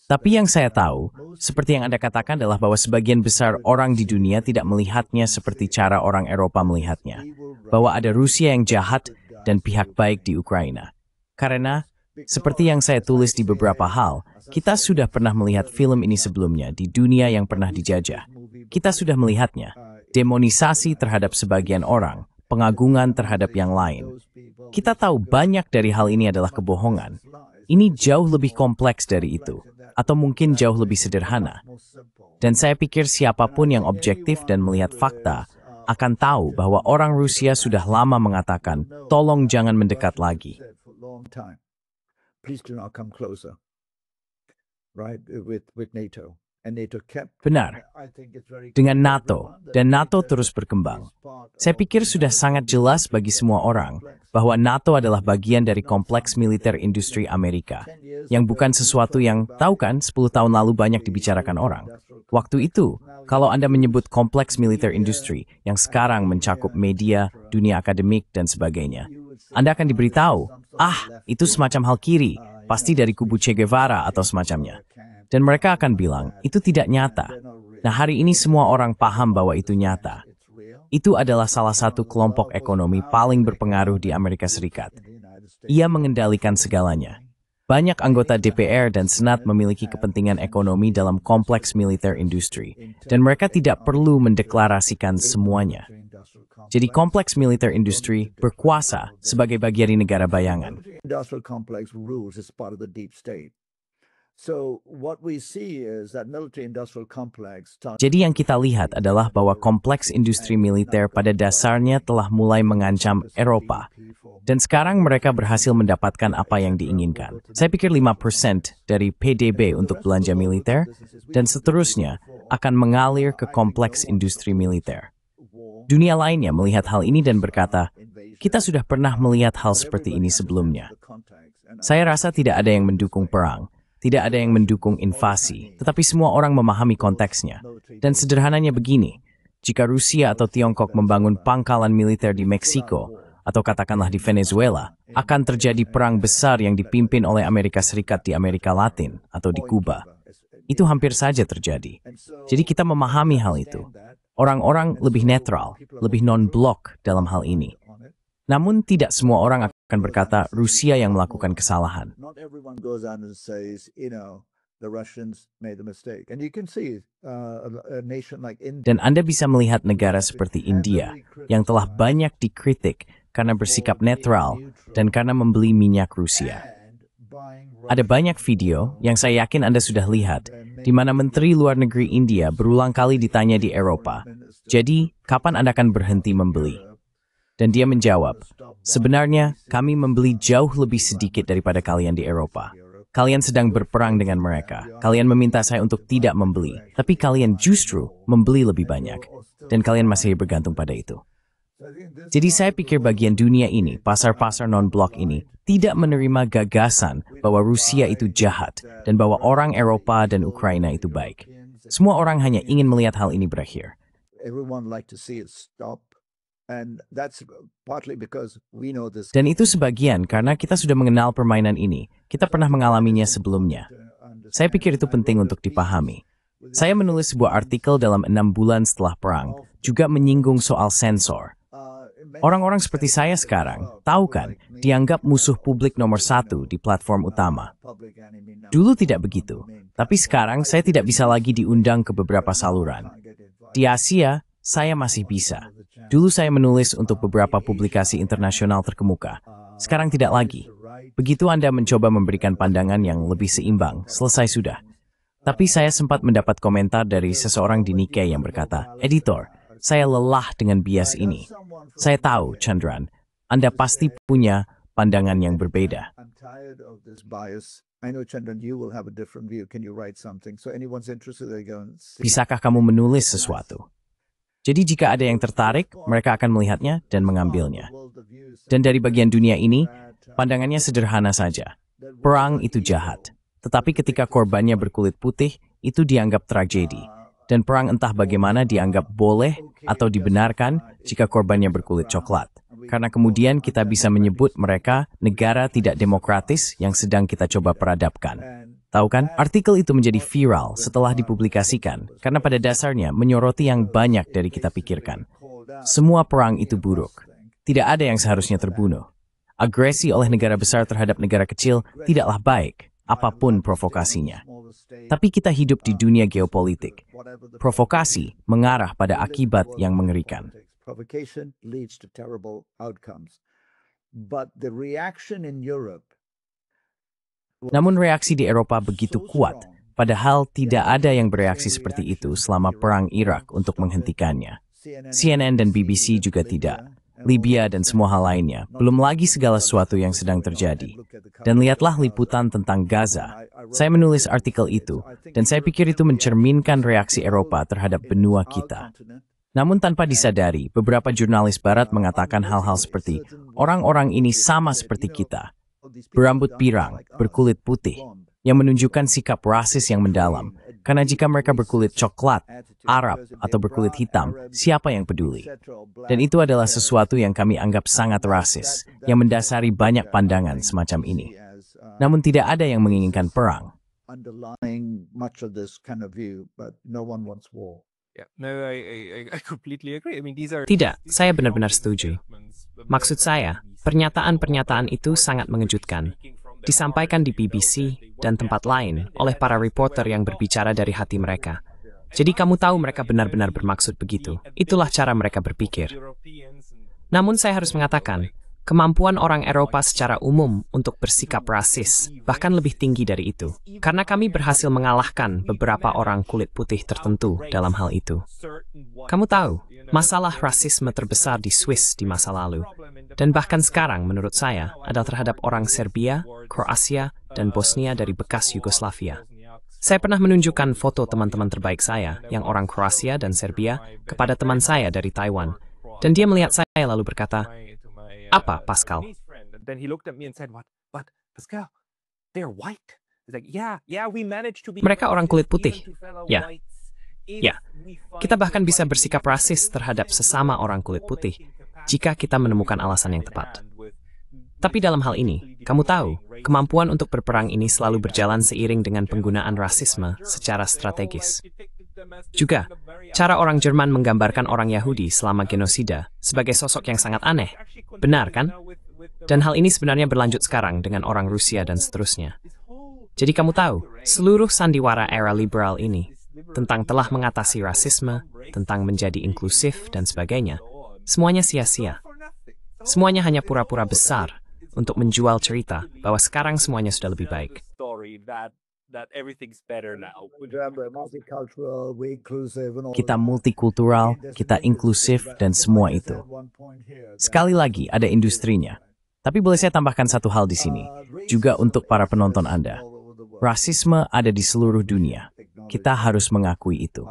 Tapi yang saya tahu, seperti yang Anda katakan adalah bahwa sebagian besar orang di dunia tidak melihatnya seperti cara orang Eropa melihatnya. Bahwa ada Rusia yang jahat dan pihak baik di Ukraina. Karena, seperti yang saya tulis di beberapa hal, kita sudah pernah melihat film ini sebelumnya di dunia yang pernah dijajah. Kita sudah melihatnya, demonisasi terhadap sebagian orang, pengagungan terhadap yang lain. Kita tahu banyak dari hal ini adalah kebohongan. Ini jauh lebih kompleks dari itu, atau mungkin jauh lebih sederhana. Dan saya pikir siapapun yang objektif dan melihat fakta akan tahu bahwa orang Rusia sudah lama mengatakan, tolong jangan mendekat lagi. Benar, dengan NATO, dan NATO terus berkembang. Saya pikir sudah sangat jelas bagi semua orang bahwa NATO adalah bagian dari kompleks militer industri Amerika, yang bukan sesuatu yang, tahu kan, 10 tahun lalu banyak dibicarakan orang. Waktu itu, kalau Anda menyebut kompleks militer industri yang sekarang mencakup media, dunia akademik, dan sebagainya, Anda akan diberitahu, itu semacam hal kiri, pasti dari kubu Che Guevara atau semacamnya. Dan mereka akan bilang, itu tidak nyata. Nah, hari ini semua orang paham bahwa itu nyata. Itu adalah salah satu kelompok ekonomi paling berpengaruh di Amerika Serikat. Ia mengendalikan segalanya. Banyak anggota DPR dan Senat memiliki kepentingan ekonomi dalam kompleks militer industri, dan mereka tidak perlu mendeklarasikan semuanya. Jadi kompleks militer industri berkuasa sebagai bagian dari negara bayangan. Jadi yang kita lihat adalah bahwa kompleks industri militer pada dasarnya telah mulai mengancam Eropa. Dan sekarang mereka berhasil mendapatkan apa yang diinginkan. Saya pikir 5% dari PDB untuk belanja militer, dan seterusnya akan mengalir ke kompleks industri militer. Dunia lainnya melihat hal ini dan berkata, kita sudah pernah melihat hal seperti ini sebelumnya. Saya rasa tidak ada yang mendukung perang, tidak ada yang mendukung invasi, tetapi semua orang memahami konteksnya. Dan sederhananya begini, jika Rusia atau Tiongkok membangun pangkalan militer di Meksiko, atau katakanlah di Venezuela, akan terjadi perang besar yang dipimpin oleh Amerika Serikat di Amerika Latin atau di Kuba. Itu hampir saja terjadi. Jadi kita memahami hal itu. Orang-orang lebih netral, lebih non-blok dalam hal ini. Namun tidak semua orang akan berkata Rusia yang melakukan kesalahan. Dan Anda bisa melihat negara seperti India yang telah banyak dikritik karena bersikap netral dan karena membeli minyak Rusia. Ada banyak video yang saya yakin Anda sudah lihat, di mana Menteri Luar Negeri India berulang kali ditanya di Eropa, jadi kapan Anda akan berhenti membeli? Dan dia menjawab, sebenarnya kami membeli jauh lebih sedikit daripada kalian di Eropa. Kalian sedang berperang dengan mereka. Kalian meminta saya untuk tidak membeli, tapi kalian justru membeli lebih banyak. Dan kalian masih bergantung pada itu. Jadi saya pikir bagian dunia ini, pasar-pasar non-blok ini, tidak menerima gagasan bahwa Rusia itu jahat dan bahwa orang Eropa dan Ukraina itu baik. Semua orang hanya ingin melihat hal ini berakhir. Dan itu sebagian karena kita sudah mengenal permainan ini. Kita pernah mengalaminya sebelumnya. Saya pikir itu penting untuk dipahami. Saya menulis sebuah artikel dalam 6 bulan setelah perang, juga menyinggung soal sensor. Orang-orang seperti saya sekarang, tahu kan, dianggap musuh publik nomor 1 di platform utama. Dulu tidak begitu, tapi sekarang saya tidak bisa lagi diundang ke beberapa saluran. Di Asia, saya masih bisa. Dulu saya menulis untuk beberapa publikasi internasional terkemuka. Sekarang tidak lagi. Begitu Anda mencoba memberikan pandangan yang lebih seimbang, selesai sudah. Tapi saya sempat mendapat komentar dari seseorang di Nikkei yang berkata, editor, saya lelah dengan bias ini. Saya tahu, Chandran, Anda pasti punya pandangan yang berbeda. Bisakah kamu menulis sesuatu? Jadi jika ada yang tertarik, mereka akan melihatnya dan mengambilnya. Dan dari bagian dunia ini, pandangannya sederhana saja. Perang itu jahat. Tetapi ketika korbannya berkulit putih, itu dianggap tragedi. Dan perang entah bagaimana dianggap boleh atau dibenarkan jika korbannya berkulit coklat. Karena kemudian kita bisa menyebut mereka negara tidak demokratis yang sedang kita coba peradapkan. Tahu kan, artikel itu menjadi viral setelah dipublikasikan karena pada dasarnya menyoroti yang banyak dari kita pikirkan. Semua perang itu buruk. Tidak ada yang seharusnya terbunuh. Agresi oleh negara besar terhadap negara kecil tidaklah baik, apapun provokasinya. Tapi kita hidup di dunia geopolitik. Provokasi mengarah pada akibat yang mengerikan. Namun reaksi di Eropa begitu kuat, padahal tidak ada yang bereaksi seperti itu selama perang Irak untuk menghentikannya. CNN dan BBC juga tidak. Libya dan semua hal lainnya, belum lagi segala sesuatu yang sedang terjadi. Dan lihatlah liputan tentang Gaza. Saya menulis artikel itu, dan saya pikir itu mencerminkan reaksi Eropa terhadap benua kita. Namun tanpa disadari, beberapa jurnalis Barat mengatakan hal-hal seperti, orang-orang ini sama seperti kita. Berambut pirang, berkulit putih, yang menunjukkan sikap rasis yang mendalam. Karena jika mereka berkulit coklat, Arab, atau berkulit hitam, siapa yang peduli? Dan itu adalah sesuatu yang kami anggap sangat rasis, yang mendasari banyak pandangan semacam ini. Namun tidak ada yang menginginkan perang. Tidak, saya benar-benar setuju. Maksud saya, pernyataan-pernyataan itu sangat mengejutkan. Disampaikan di BBC dan tempat lain oleh para reporter yang berbicara dari hati mereka. Jadi kamu tahu mereka benar-benar bermaksud begitu. Itulah cara mereka berpikir. Namun saya harus mengatakan, kemampuan orang Eropa secara umum untuk bersikap rasis bahkan lebih tinggi dari itu. Karena kami berhasil mengalahkan beberapa orang kulit putih tertentu dalam hal itu. Kamu tahu, masalah rasisme terbesar di Swiss di masa lalu, dan bahkan sekarang menurut saya adalah terhadap orang Serbia, Kroasia, dan Bosnia dari bekas Yugoslavia. Saya pernah menunjukkan foto teman-teman terbaik saya yang orang Kroasia dan Serbia kepada teman saya dari Taiwan, Dan dia melihat saya lalu berkata, "Apa, Pascal?" Then he looked at me and said, "What? But Pascal, they're white." He's like, "Yeah, we managed to be." Mereka orang kulit putih. even to fellow Ya. whites Ya. if we find Kita bahkan the bisa right bersikap rasis terhadap sesama orang kulit putih jika kita menemukan alasan yang tepat. Tapi dalam hal ini, kamu tahu, kemampuan untuk berperang ini selalu berjalan seiring dengan penggunaan rasisme secara strategis. Juga, cara orang Jerman menggambarkan orang Yahudi selama genosida sebagai sosok yang sangat aneh. Benar kan? Dan hal ini sebenarnya berlanjut sekarang dengan orang Rusia dan seterusnya. Jadi kamu tahu, seluruh sandiwara era liberal ini tentang telah mengatasi rasisme, tentang menjadi inklusif dan sebagainya, semuanya sia-sia. Semuanya hanya pura-pura besar untuk menjual cerita bahwa sekarang semuanya sudah lebih baik. Kita multikultural, kita inklusif, dan semua itu. Sekali lagi, ada industrinya. Tapi boleh saya tambahkan satu hal di sini, juga untuk para penonton Anda. Rasisme ada di seluruh dunia. Kita harus mengakui itu.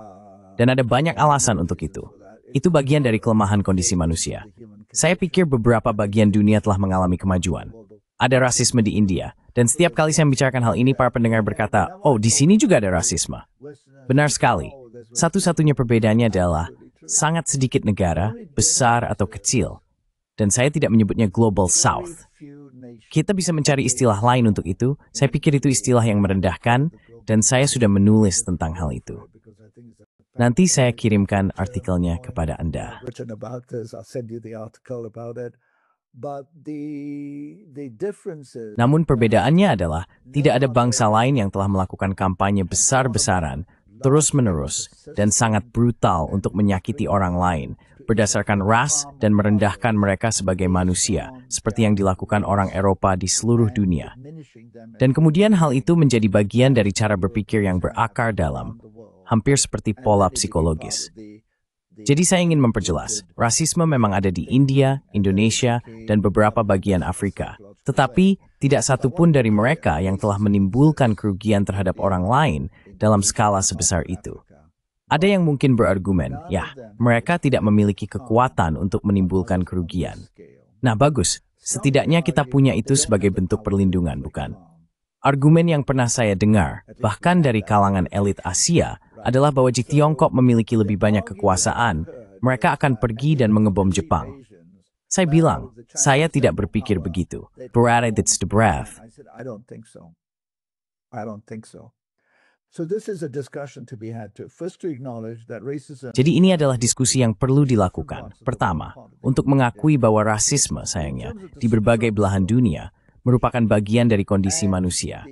Dan ada banyak alasan untuk itu. Itu bagian dari kelemahan kondisi manusia. Saya pikir beberapa bagian dunia telah mengalami kemajuan. Ada rasisme di India, dan setiap kali saya membicarakan hal ini, para pendengar berkata, "Oh, di sini juga ada rasisme." Benar sekali. Satu-satunya perbedaannya adalah sangat sedikit negara, besar atau kecil. Dan saya tidak menyebutnya Global South. Kita bisa mencari istilah lain untuk itu. Saya pikir itu istilah yang merendahkan, dan saya sudah menulis tentang hal itu. Nanti saya kirimkan artikelnya kepada Anda. Namun perbedaannya adalah tidak ada bangsa lain yang telah melakukan kampanye besar-besaran, terus-menerus, dan sangat brutal untuk menyakiti orang lain, berdasarkan ras dan merendahkan mereka sebagai manusia, seperti yang dilakukan orang Eropa di seluruh dunia. Dan kemudian hal itu menjadi bagian dari cara berpikir yang berakar dalam, hampir seperti pola psikologis. Jadi saya ingin memperjelas, rasisme memang ada di India, Indonesia, dan beberapa bagian Afrika. Tetapi, tidak satu pun dari mereka yang telah menimbulkan kerugian terhadap orang lain dalam skala sebesar itu. Ada yang mungkin berargumen, ya, mereka tidak memiliki kekuatan untuk menimbulkan kerugian. Nah, bagus. Setidaknya kita punya itu sebagai bentuk perlindungan, bukan? Argumen yang pernah saya dengar, bahkan dari kalangan elit Asia, adalah bahwa jika Tiongkok memiliki lebih banyak kekuasaan, mereka akan pergi dan mengebom Jepang. Saya bilang, saya tidak berpikir begitu. Berada di breath. Jadi ini adalah diskusi yang perlu dilakukan. Pertama, untuk mengakui bahwa rasisme, sayangnya, di berbagai belahan dunia, merupakan bagian dari kondisi manusia.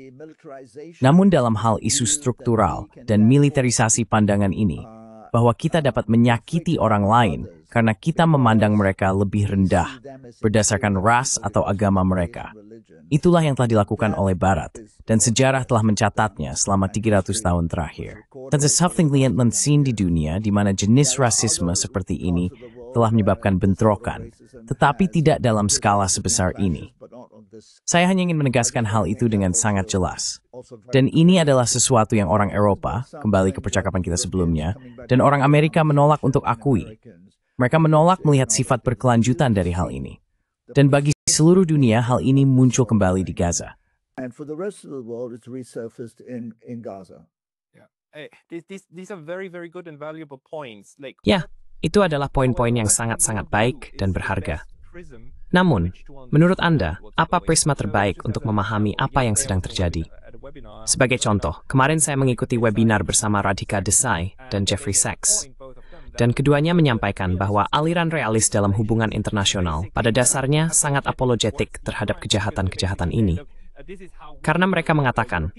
Namun dalam hal isu struktural dan militerisasi pandangan ini, bahwa kita dapat menyakiti orang lain karena kita memandang mereka lebih rendah berdasarkan ras atau agama mereka. Itulah yang telah dilakukan oleh Barat, dan sejarah telah mencatatnya selama 300 tahun terakhir. Tentu something lian seen di dunia di mana jenis rasisme seperti ini telah menyebabkan bentrokan, tetapi tidak dalam skala sebesar ini. Saya hanya ingin menegaskan hal itu dengan sangat jelas. Dan ini adalah sesuatu yang orang Eropa, kembali ke percakapan kita sebelumnya, dan orang Amerika menolak untuk akui. Mereka menolak melihat sifat berkelanjutan dari hal ini. Dan bagi seluruh dunia, hal ini muncul kembali di Gaza. These are very, very good and valuable points. Ya, itu adalah poin-poin yang sangat-sangat baik dan berharga. Namun, menurut Anda, apa prisma terbaik untuk memahami apa yang sedang terjadi? Sebagai contoh, kemarin saya mengikuti webinar bersama Radhika Desai dan Jeffrey Sachs. Dan keduanya menyampaikan bahwa aliran realis dalam hubungan internasional pada dasarnya sangat apologetik terhadap kejahatan-kejahatan ini. Karena mereka mengatakan,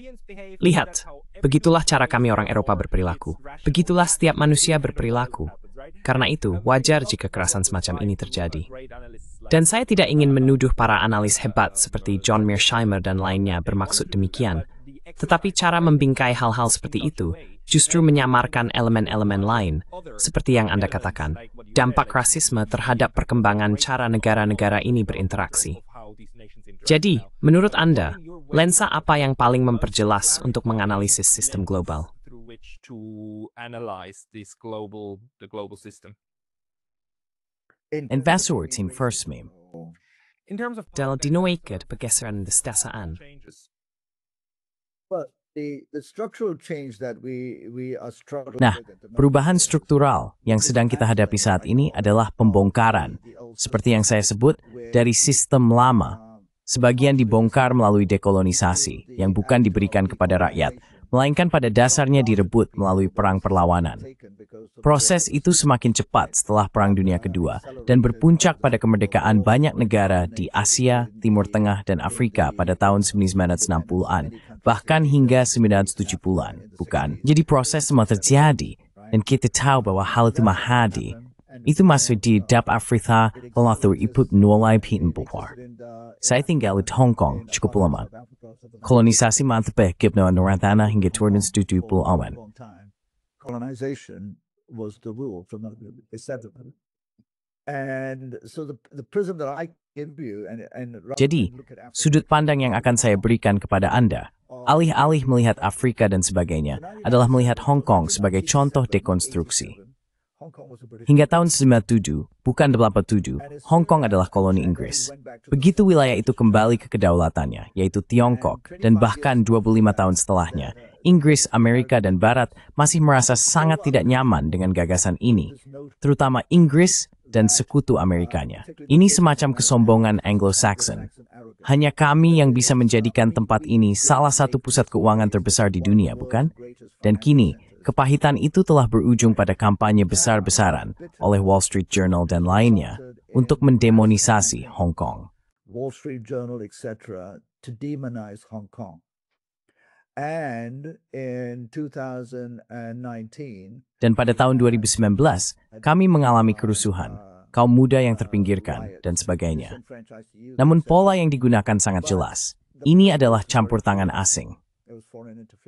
lihat, begitulah cara kami orang Eropa berperilaku. Begitulah setiap manusia berperilaku. Karena itu, wajar jika kekerasan semacam ini terjadi. Dan saya tidak ingin menuduh para analis hebat seperti John Mearsheimer dan lainnya bermaksud demikian. Tetapi cara membingkai hal-hal seperti itu justru menyamarkan elemen-elemen lain, seperti yang Anda katakan, dampak rasisme terhadap perkembangan cara negara-negara ini berinteraksi. Jadi, menurut Anda, lensa apa yang paling memperjelas untuk menganalisis sistem global? and passwords in first meme. In terms of Dalam dinoikat pergeseran destasaan. But the structural change that we are struggling Nah, with at the moment, perubahan struktural yang sedang kita hadapi saat ini adalah pembongkaran. Seperti yang saya sebut, dari sistem lama. Sebagian dibongkar melalui dekolonisasi, yang bukan diberikan kepada rakyat, melainkan pada dasarnya direbut melalui perang perlawanan. Proses itu semakin cepat setelah Perang Dunia Kedua dan berpuncak pada kemerdekaan banyak negara di Asia, Timur Tengah, dan Afrika pada tahun 1960-an, bahkan hingga 1970-an, bukan? Jadi proses semua terjadi, dan kita tahu bahwa hal itu mahadi. Itu masih di Dap Afrika, lalu ikut mulai pindah. Saya tinggal di Hong Kong cukup lama. Kolonisasi mantep Gibno Norantana hingga turun setuju awan. colonization was the rule from the settlement. And so the prism that I give you and Jadi, sudut pandang yang akan saya berikan kepada Anda, alih-alih melihat Afrika dan sebagainya, adalah melihat Hong Kong sebagai contoh dekonstruksi. Hingga tahun 97, bukan 87, Hong Kong adalah koloni Inggris. Begitu wilayah itu kembali ke kedaulatannya, yaitu Tiongkok, dan bahkan 25 tahun setelahnya, Inggris, Amerika, dan Barat masih merasa sangat tidak nyaman dengan gagasan ini, terutama Inggris dan sekutu Amerikanya. Ini semacam kesombongan Anglo-Saxon. Hanya kami yang bisa menjadikan tempat ini salah satu pusat keuangan terbesar di dunia, bukan? Dan kini, kepahitan itu telah berujung pada kampanye besar-besaran oleh Wall Street Journal dan lainnya untuk mendemonisasi Hong Kong. Wall Street Journal, etc., to demonize Hong Kong. And in 2019, Dan pada tahun 2019, kami mengalami kerusuhan, kaum muda yang terpinggirkan, dan sebagainya. Namun pola yang digunakan sangat jelas. Ini adalah campur tangan asing.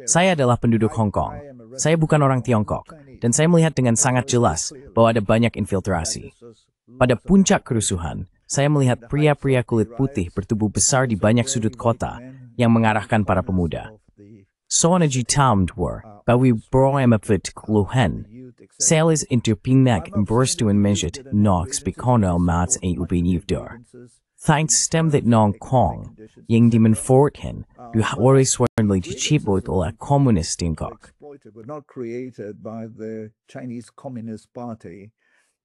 Saya adalah penduduk Hong Kong. Saya bukan orang Tiongkok. Dan saya melihat dengan sangat jelas bahwa ada banyak infiltrasi. Pada puncak kerusuhan, saya melihat pria-pria kulit putih bertubuh besar di banyak sudut kota yang mengarahkan para pemuda. Soanaji Tamdwar, bawi broemapit kluhen. Sales interpingnak emborstuan menjit nox bikono mats a ubinivdor. Thanks stem that Nong Kong, yang dimenforthen, du hawaris warnly chipot ola communist Tiongkok. were not created by the Chinese Communist Party.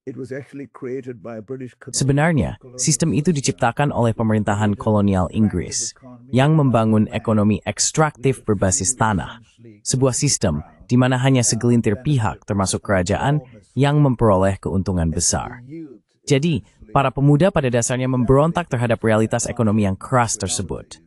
It was actually created by a British Sebenarnya, sistem itu diciptakan oleh pemerintahan kolonial Inggris yang membangun ekonomi ekstraktif berbasis tanah. Sebuah sistem di mana hanya segelintir pihak termasuk kerajaan yang memperoleh keuntungan besar. Jadi, para pemuda pada dasarnya memberontak terhadap realitas ekonomi yang keras tersebut.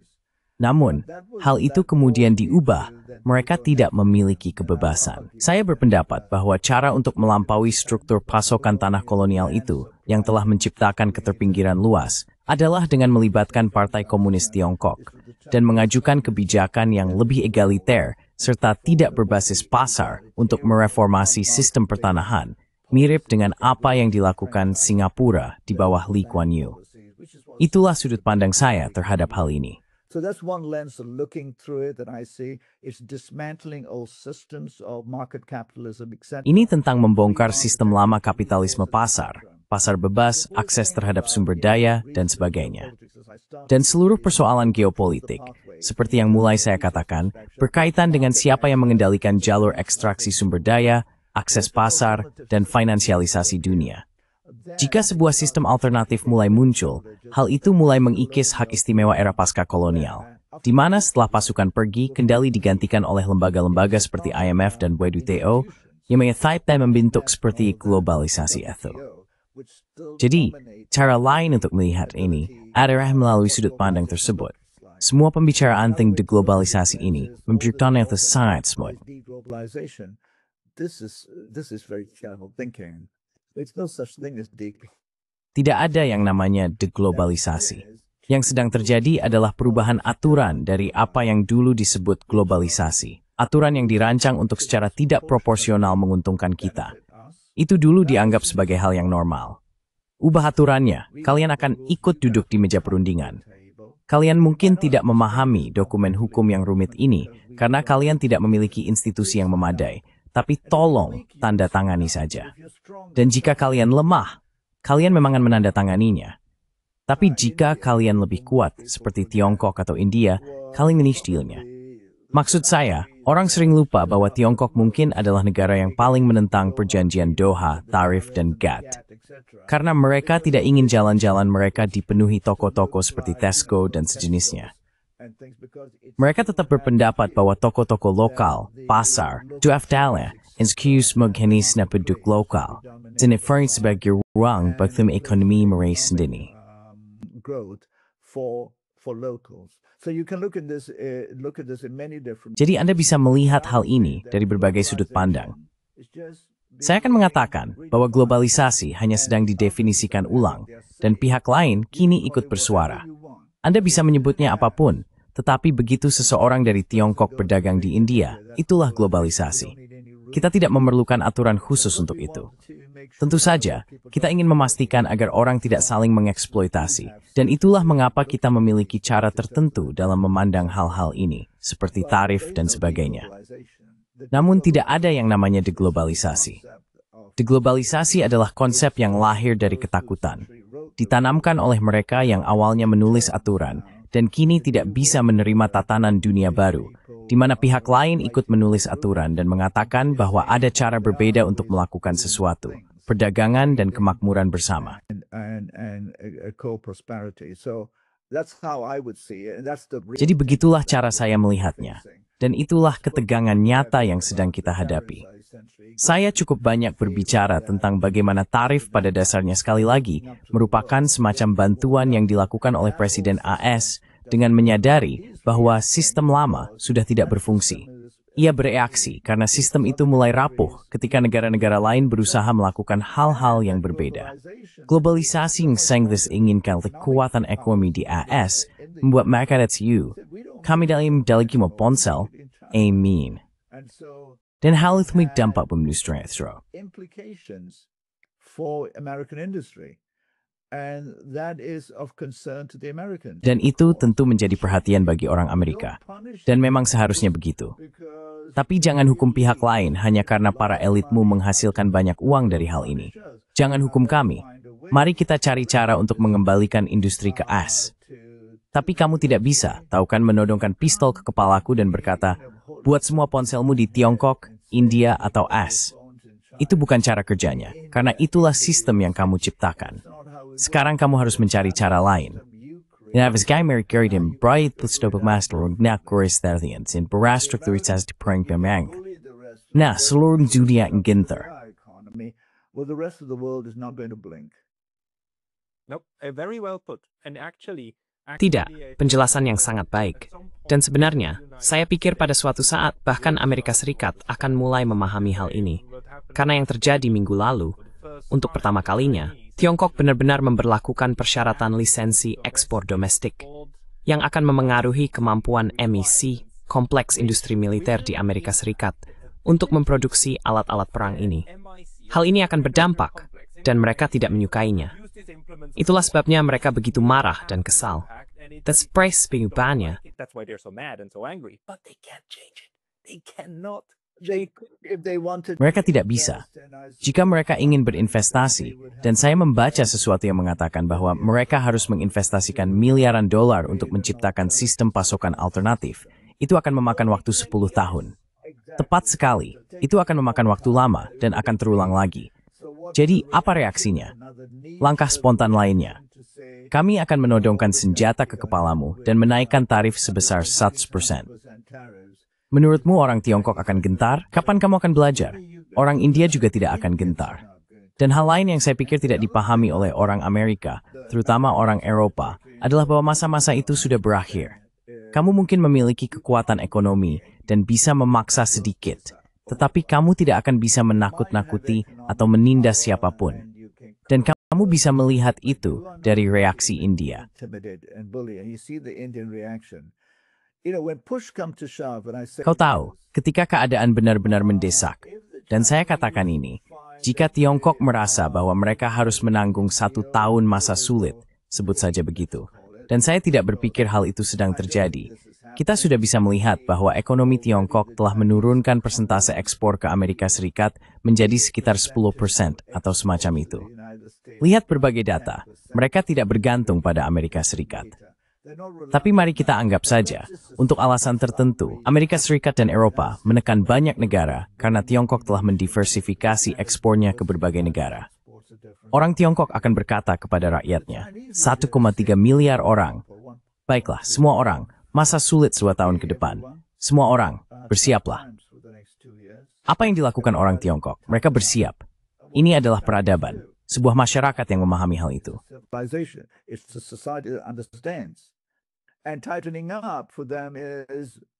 Namun, hal itu kemudian diubah. Mereka tidak memiliki kebebasan. Saya berpendapat bahwa cara untuk melampaui struktur pasokan tanah kolonial itu yang telah menciptakan keterpinggiran luas adalah dengan melibatkan Partai Komunis Tiongkok dan mengajukan kebijakan yang lebih egaliter serta tidak berbasis pasar untuk mereformasi sistem pertanahan, mirip dengan apa yang dilakukan Singapura di bawah Lee Kuan Yew. Itulah sudut pandang saya terhadap hal ini. So that's one lens of looking through it that I see. It's dismantling old systems of market capitalism, etc. Ini tentang membongkar sistem lama kapitalisme pasar, pasar bebas, akses terhadap sumber daya, dan sebagainya. Dan seluruh persoalan geopolitik, seperti yang mulai saya katakan, berkaitan dengan siapa yang mengendalikan jalur ekstraksi sumber daya, akses pasar, dan finansialisasi dunia. Jika sebuah sistem alternatif mulai muncul, hal itu mulai mengikis hak istimewa era pasca kolonial, di mana setelah pasukan pergi, kendali digantikan oleh lembaga-lembaga seperti IMF dan WTO, yang menyetapkan membentuk seperti globalisasi itu. Jadi, cara lain untuk melihat ini adalah melalui sudut pandang tersebut. Semua pembicaraan tentang deglobalisasi ini memberikan itu sangat smooth. This is very careful thinking. There's no such thing as deep. Tidak ada yang namanya deglobalisasi. Yang sedang terjadi adalah perubahan aturan dari apa yang dulu disebut globalisasi. Aturan yang dirancang untuk secara tidak proporsional menguntungkan kita. Itu dulu dianggap sebagai hal yang normal. Ubah aturannya, kalian akan ikut duduk di meja perundingan. Kalian mungkin tidak memahami dokumen hukum yang rumit ini karena kalian tidak memiliki institusi yang memadai. Tapi tolong tanda tangani saja. Dan jika kalian lemah, kalian memang akan menandatanganinya. Tapi jika kalian lebih kuat, seperti Tiongkok atau India, kalian dealnya. Maksud saya, orang sering lupa bahwa Tiongkok mungkin adalah negara yang paling menentang perjanjian Doha, tarif, dan GATT. Karena mereka tidak ingin jalan-jalan mereka dipenuhi toko-toko seperti Tesco dan sejenisnya. Mereka tetap berpendapat bahwa toko-toko lokal, pasar, duafdala, excuse maghanis na produk lokal, dinefering sebagai ruang bagi ekonomi mereka sendiri. Growth for locals. So you can look at this in many different. Jadi Anda bisa melihat hal ini dari berbagai sudut pandang. Saya akan mengatakan bahwa globalisasi hanya sedang didefinisikan ulang dan pihak lain kini ikut bersuara. Anda bisa menyebutnya apapun, tetapi begitu seseorang dari Tiongkok berdagang di India, itulah globalisasi. Kita tidak memerlukan aturan khusus untuk itu. Tentu saja, kita ingin memastikan agar orang tidak saling mengeksploitasi, dan itulah mengapa kita memiliki cara tertentu dalam memandang hal-hal ini, seperti tarif dan sebagainya. Namun tidak ada yang namanya deglobalisasi. Deglobalisasi adalah konsep yang lahir dari ketakutan, ditanamkan oleh mereka yang awalnya menulis aturan, dan kini tidak bisa menerima tatanan dunia baru, di mana pihak lain ikut menulis aturan dan mengatakan bahwa ada cara berbeda untuk melakukan sesuatu. Perdagangan dan kemakmuran bersama. Jadi begitulah cara saya melihatnya. Dan itulah ketegangan nyata yang sedang kita hadapi. Saya cukup banyak berbicara tentang bagaimana tarif pada dasarnya sekali lagi merupakan semacam bantuan yang dilakukan oleh Presiden AS dengan menyadari bahwa sistem lama sudah tidak berfungsi. Ia bereaksi karena sistem itu mulai rapuh ketika negara-negara lain berusaha melakukan hal-hal yang berbeda. Globalisasi yang sangat inginkan kekuatan ekonomi di AS membuat mereka kami dalam mo ponsel, amin. Dan hal itu dampak pemindustri implications for American industry. And that is of concern to the Americans. Dan itu tentu menjadi perhatian bagi orang Amerika. Dan memang seharusnya begitu. Tapi jangan hukum pihak lain hanya karena para elitmu menghasilkan banyak uang dari hal ini. Jangan hukum kami. Mari kita cari cara untuk mengembalikan industri ke AS. Tapi kamu tidak bisa, tahu kan, menodongkan pistol ke kepalaku dan berkata, buat semua ponselmu di Tiongkok, India, atau AS. Itu bukan cara kerjanya, karena itulah sistem yang kamu ciptakan. Sekarang kamu harus mencari cara lain. Nah, seluruh dunia ginter. Well, the rest of the world is not going to blink. Nope, very well put. And actually, Tidak, penjelasan yang sangat baik. Dan sebenarnya, saya pikir pada suatu saat bahkan Amerika Serikat akan mulai memahami hal ini. Karena yang terjadi minggu lalu, untuk pertama kalinya, Tiongkok benar-benar memberlakukan persyaratan lisensi ekspor domestik yang akan memengaruhi kemampuan emisi kompleks industri militer di Amerika Serikat untuk memproduksi alat-alat perang ini. Hal ini akan berdampak, dan mereka tidak menyukainya. Itulah sebabnya mereka begitu marah dan kesal. That's price pengubahnya. that's why they're so mad and so angry. But they can't change it. They cannot. If they wanted Mereka tidak bisa. Jika mereka ingin berinvestasi, dan saya membaca sesuatu yang mengatakan bahwa mereka harus menginvestasikan miliaran dolar untuk menciptakan sistem pasokan alternatif, itu akan memakan waktu 10 tahun. Tepat sekali, itu akan memakan waktu lama dan akan terulang lagi. Jadi, apa reaksinya? Langkah spontan lainnya. Kami akan menodongkan senjata ke kepalamu dan menaikkan tarif sebesar 100%. Menurutmu orang Tiongkok akan gentar? Kapan kamu akan belajar? Orang India juga tidak akan gentar. Dan hal lain yang saya pikir tidak dipahami oleh orang Amerika, terutama orang Eropa, adalah bahwa masa-masa itu sudah berakhir. Kamu mungkin memiliki kekuatan ekonomi dan bisa memaksa sedikit, tetapi kamu tidak akan bisa menakut-nakuti atau menindas siapapun. Dan kamu bisa melihat itu dari reaksi India. Kau tahu, ketika keadaan benar-benar mendesak, dan saya katakan ini, jika Tiongkok merasa bahwa mereka harus menanggung 1 tahun masa sulit, sebut saja begitu, dan saya tidak berpikir hal itu sedang terjadi, kita sudah bisa melihat bahwa ekonomi Tiongkok telah menurunkan persentase ekspor ke Amerika Serikat menjadi sekitar 10% atau semacam itu. Lihat berbagai data, mereka tidak bergantung pada Amerika Serikat. Tapi mari kita anggap saja, untuk alasan tertentu, Amerika Serikat dan Eropa menekan banyak negara karena Tiongkok telah mendiversifikasi ekspornya ke berbagai negara. Orang Tiongkok akan berkata kepada rakyatnya, 1,3 miliar orang. Baiklah, semua orang, masa sulit 2 tahun ke depan. Semua orang, bersiaplah. Apa yang dilakukan orang Tiongkok? Mereka bersiap. Ini adalah peradaban, sebuah masyarakat yang memahami hal itu.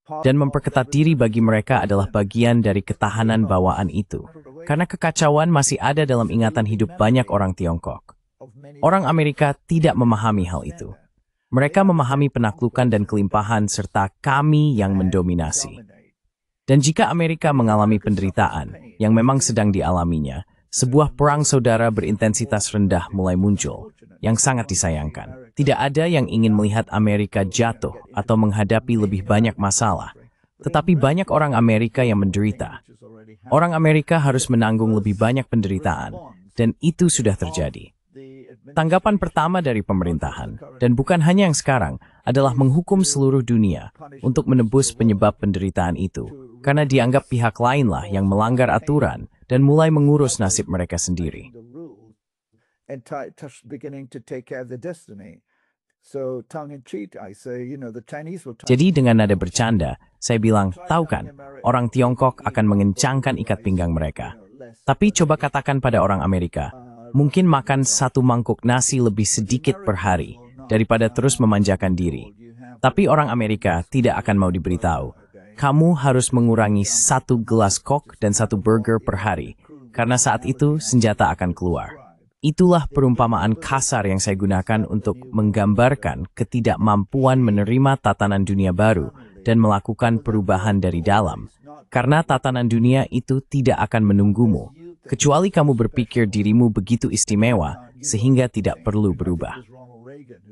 Dan memperketat diri bagi mereka adalah bagian dari ketahanan bawaan itu. Karena kekacauan masih ada dalam ingatan hidup banyak orang Tiongkok. Orang Amerika tidak memahami hal itu. Mereka memahami penaklukan dan kelimpahan serta kami yang mendominasi. Dan jika Amerika mengalami penderitaan yang memang sedang dialaminya, sebuah perang saudara berintensitas rendah mulai muncul, yang sangat disayangkan. Tidak ada yang ingin melihat Amerika jatuh atau menghadapi lebih banyak masalah, tetapi banyak orang Amerika yang menderita. Orang Amerika harus menanggung lebih banyak penderitaan, dan itu sudah terjadi. Tanggapan pertama dari pemerintahan, dan bukan hanya yang sekarang, adalah menghukum seluruh dunia untuk menebus penyebab penderitaan itu, karena dianggap pihak lainlah yang melanggar aturan dan mulai mengurus nasib mereka sendiri. Jadi dengan nada bercanda, saya bilang, tahu kan, orang Tiongkok akan mengencangkan ikat pinggang mereka. Tapi coba katakan pada orang Amerika, mungkin makan 1 mangkuk nasi lebih sedikit per hari, daripada terus memanjakan diri. Tapi orang Amerika tidak akan mau diberitahu, kamu harus mengurangi 1 gelas Coke dan 1 burger per hari, karena saat itu senjata akan keluar. Itulah perumpamaan kasar yang saya gunakan untuk menggambarkan ketidakmampuan menerima tatanan dunia baru dan melakukan perubahan dari dalam. Karena tatanan dunia itu tidak akan menunggumu, kecuali kamu berpikir dirimu begitu istimewa sehingga tidak perlu berubah.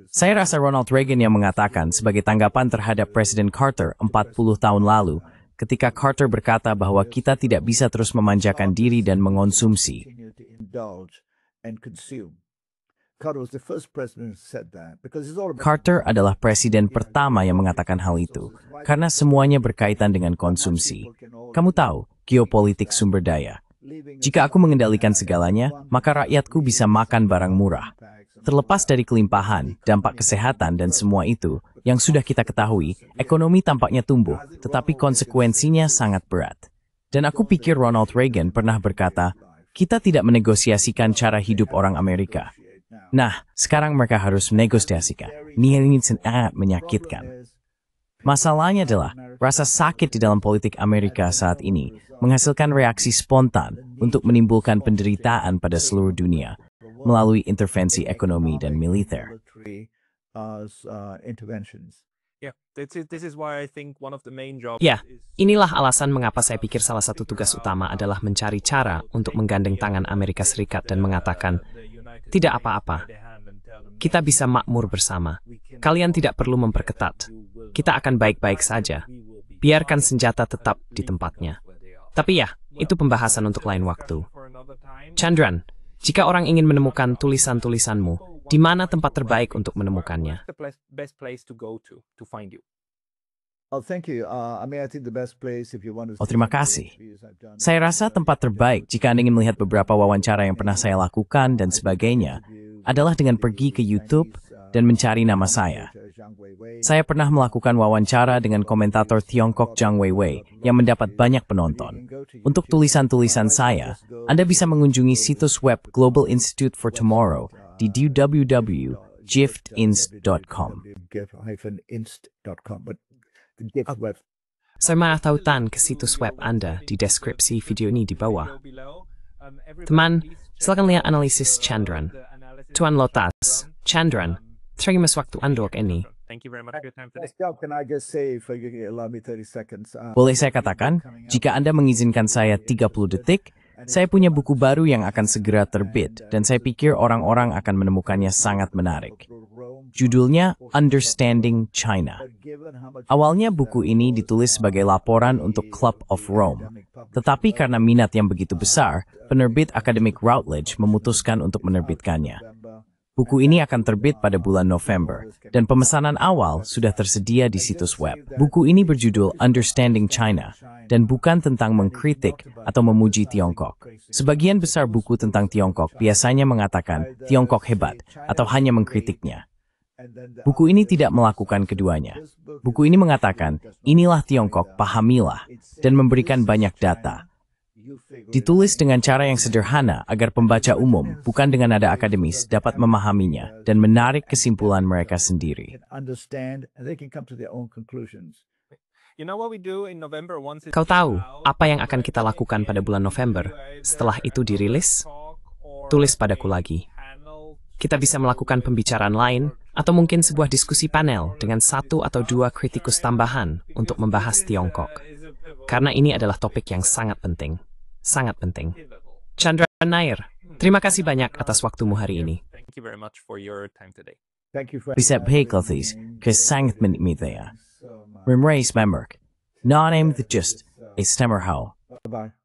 Saya rasa Ronald Reagan yang mengatakan sebagai tanggapan terhadap Presiden Carter 40 tahun lalu, ketika Carter berkata bahwa kita tidak bisa terus memanjakan diri dan mengonsumsi. Carter adalah presiden pertama yang mengatakan hal itu, karena semuanya berkaitan dengan konsumsi. Kamu tahu, geopolitik sumber daya. Jika aku mengendalikan segalanya, maka rakyatku bisa makan barang murah. Terlepas dari kelimpahan, dampak kesehatan, dan semua itu, yang sudah kita ketahui, ekonomi tampaknya tumbuh, tetapi konsekuensinya sangat berat. Dan aku pikir Ronald Reagan pernah berkata, kita tidak menegosiasikan cara hidup orang Amerika. Nah, sekarang mereka harus menegosiasikan. Ini sangat menyakitkan. Masalahnya adalah, rasa sakit di dalam politik Amerika saat ini menghasilkan reaksi spontan untuk menimbulkan penderitaan pada seluruh dunia melalui intervensi ekonomi dan militer. Ya, inilah alasan mengapa saya pikir salah satu tugas utama adalah mencari cara untuk menggandeng tangan Amerika Serikat dan mengatakan, tidak apa-apa, kita bisa makmur bersama. Kalian tidak perlu memperketat. Kita akan baik-baik saja. Biarkan senjata tetap di tempatnya. Tapi ya, itu pembahasan untuk lain waktu. Chandran, jika orang ingin menemukan tulisan-tulisanmu, di mana tempat terbaik untuk menemukannya? Oh, terima kasih. Saya rasa tempat terbaik jika Anda ingin melihat beberapa wawancara yang pernah saya lakukan dan sebagainya adalah dengan pergi ke YouTube dan mencari nama saya. Saya pernah melakukan wawancara dengan komentator Tiongkok Zhang Weiwei yang mendapat banyak penonton. Untuk tulisan-tulisan saya, Anda bisa mengunjungi situs web Global Institute for Tomorrow di www.giftinst.com. Saya mau tautan ke situs web Anda di deskripsi video ini di bawah. Teman, silakan lihat analisis Chandran. Tuan Lotas, Chandran, terima waktu Anda ini. Boleh saya katakan, jika Anda mengizinkan saya 30 detik, Saya punya buku baru yang akan segera terbit, dan saya pikir orang-orang akan menemukannya sangat menarik. Judulnya Understanding China. Awalnya buku ini ditulis sebagai laporan untuk Club of Rome. Tetapi karena minat yang begitu besar, penerbit akademik Routledge memutuskan untuk menerbitkannya. Buku ini akan terbit pada bulan November, dan pemesanan awal sudah tersedia di situs web. Buku ini berjudul Understanding China, dan bukan tentang mengkritik atau memuji Tiongkok. Sebagian besar buku tentang Tiongkok biasanya mengatakan Tiongkok hebat, atau hanya mengkritiknya. Buku ini tidak melakukan keduanya. Buku ini mengatakan, inilah Tiongkok, pahamilah, dan memberikan banyak data. Ditulis dengan cara yang sederhana agar pembaca umum, bukan dengan nada akademis, dapat memahaminya dan menarik kesimpulan mereka sendiri. Kau tahu apa yang akan kita lakukan pada bulan November setelah itu dirilis? Tulis padaku lagi. Kita bisa melakukan pembicaraan lain, atau mungkin sebuah diskusi panel dengan 1 atau 2 kritikus tambahan untuk membahas Tiongkok. Karena ini adalah topik yang sangat penting. Sangat penting. Chandra Nair, terima kasih banyak atas waktumu hari ini. Thank you very much for your time today. Bisa baiklah ke sangat menitmithaya. Remreis memberk. Nanem the just, a stemmer how. Bye-bye.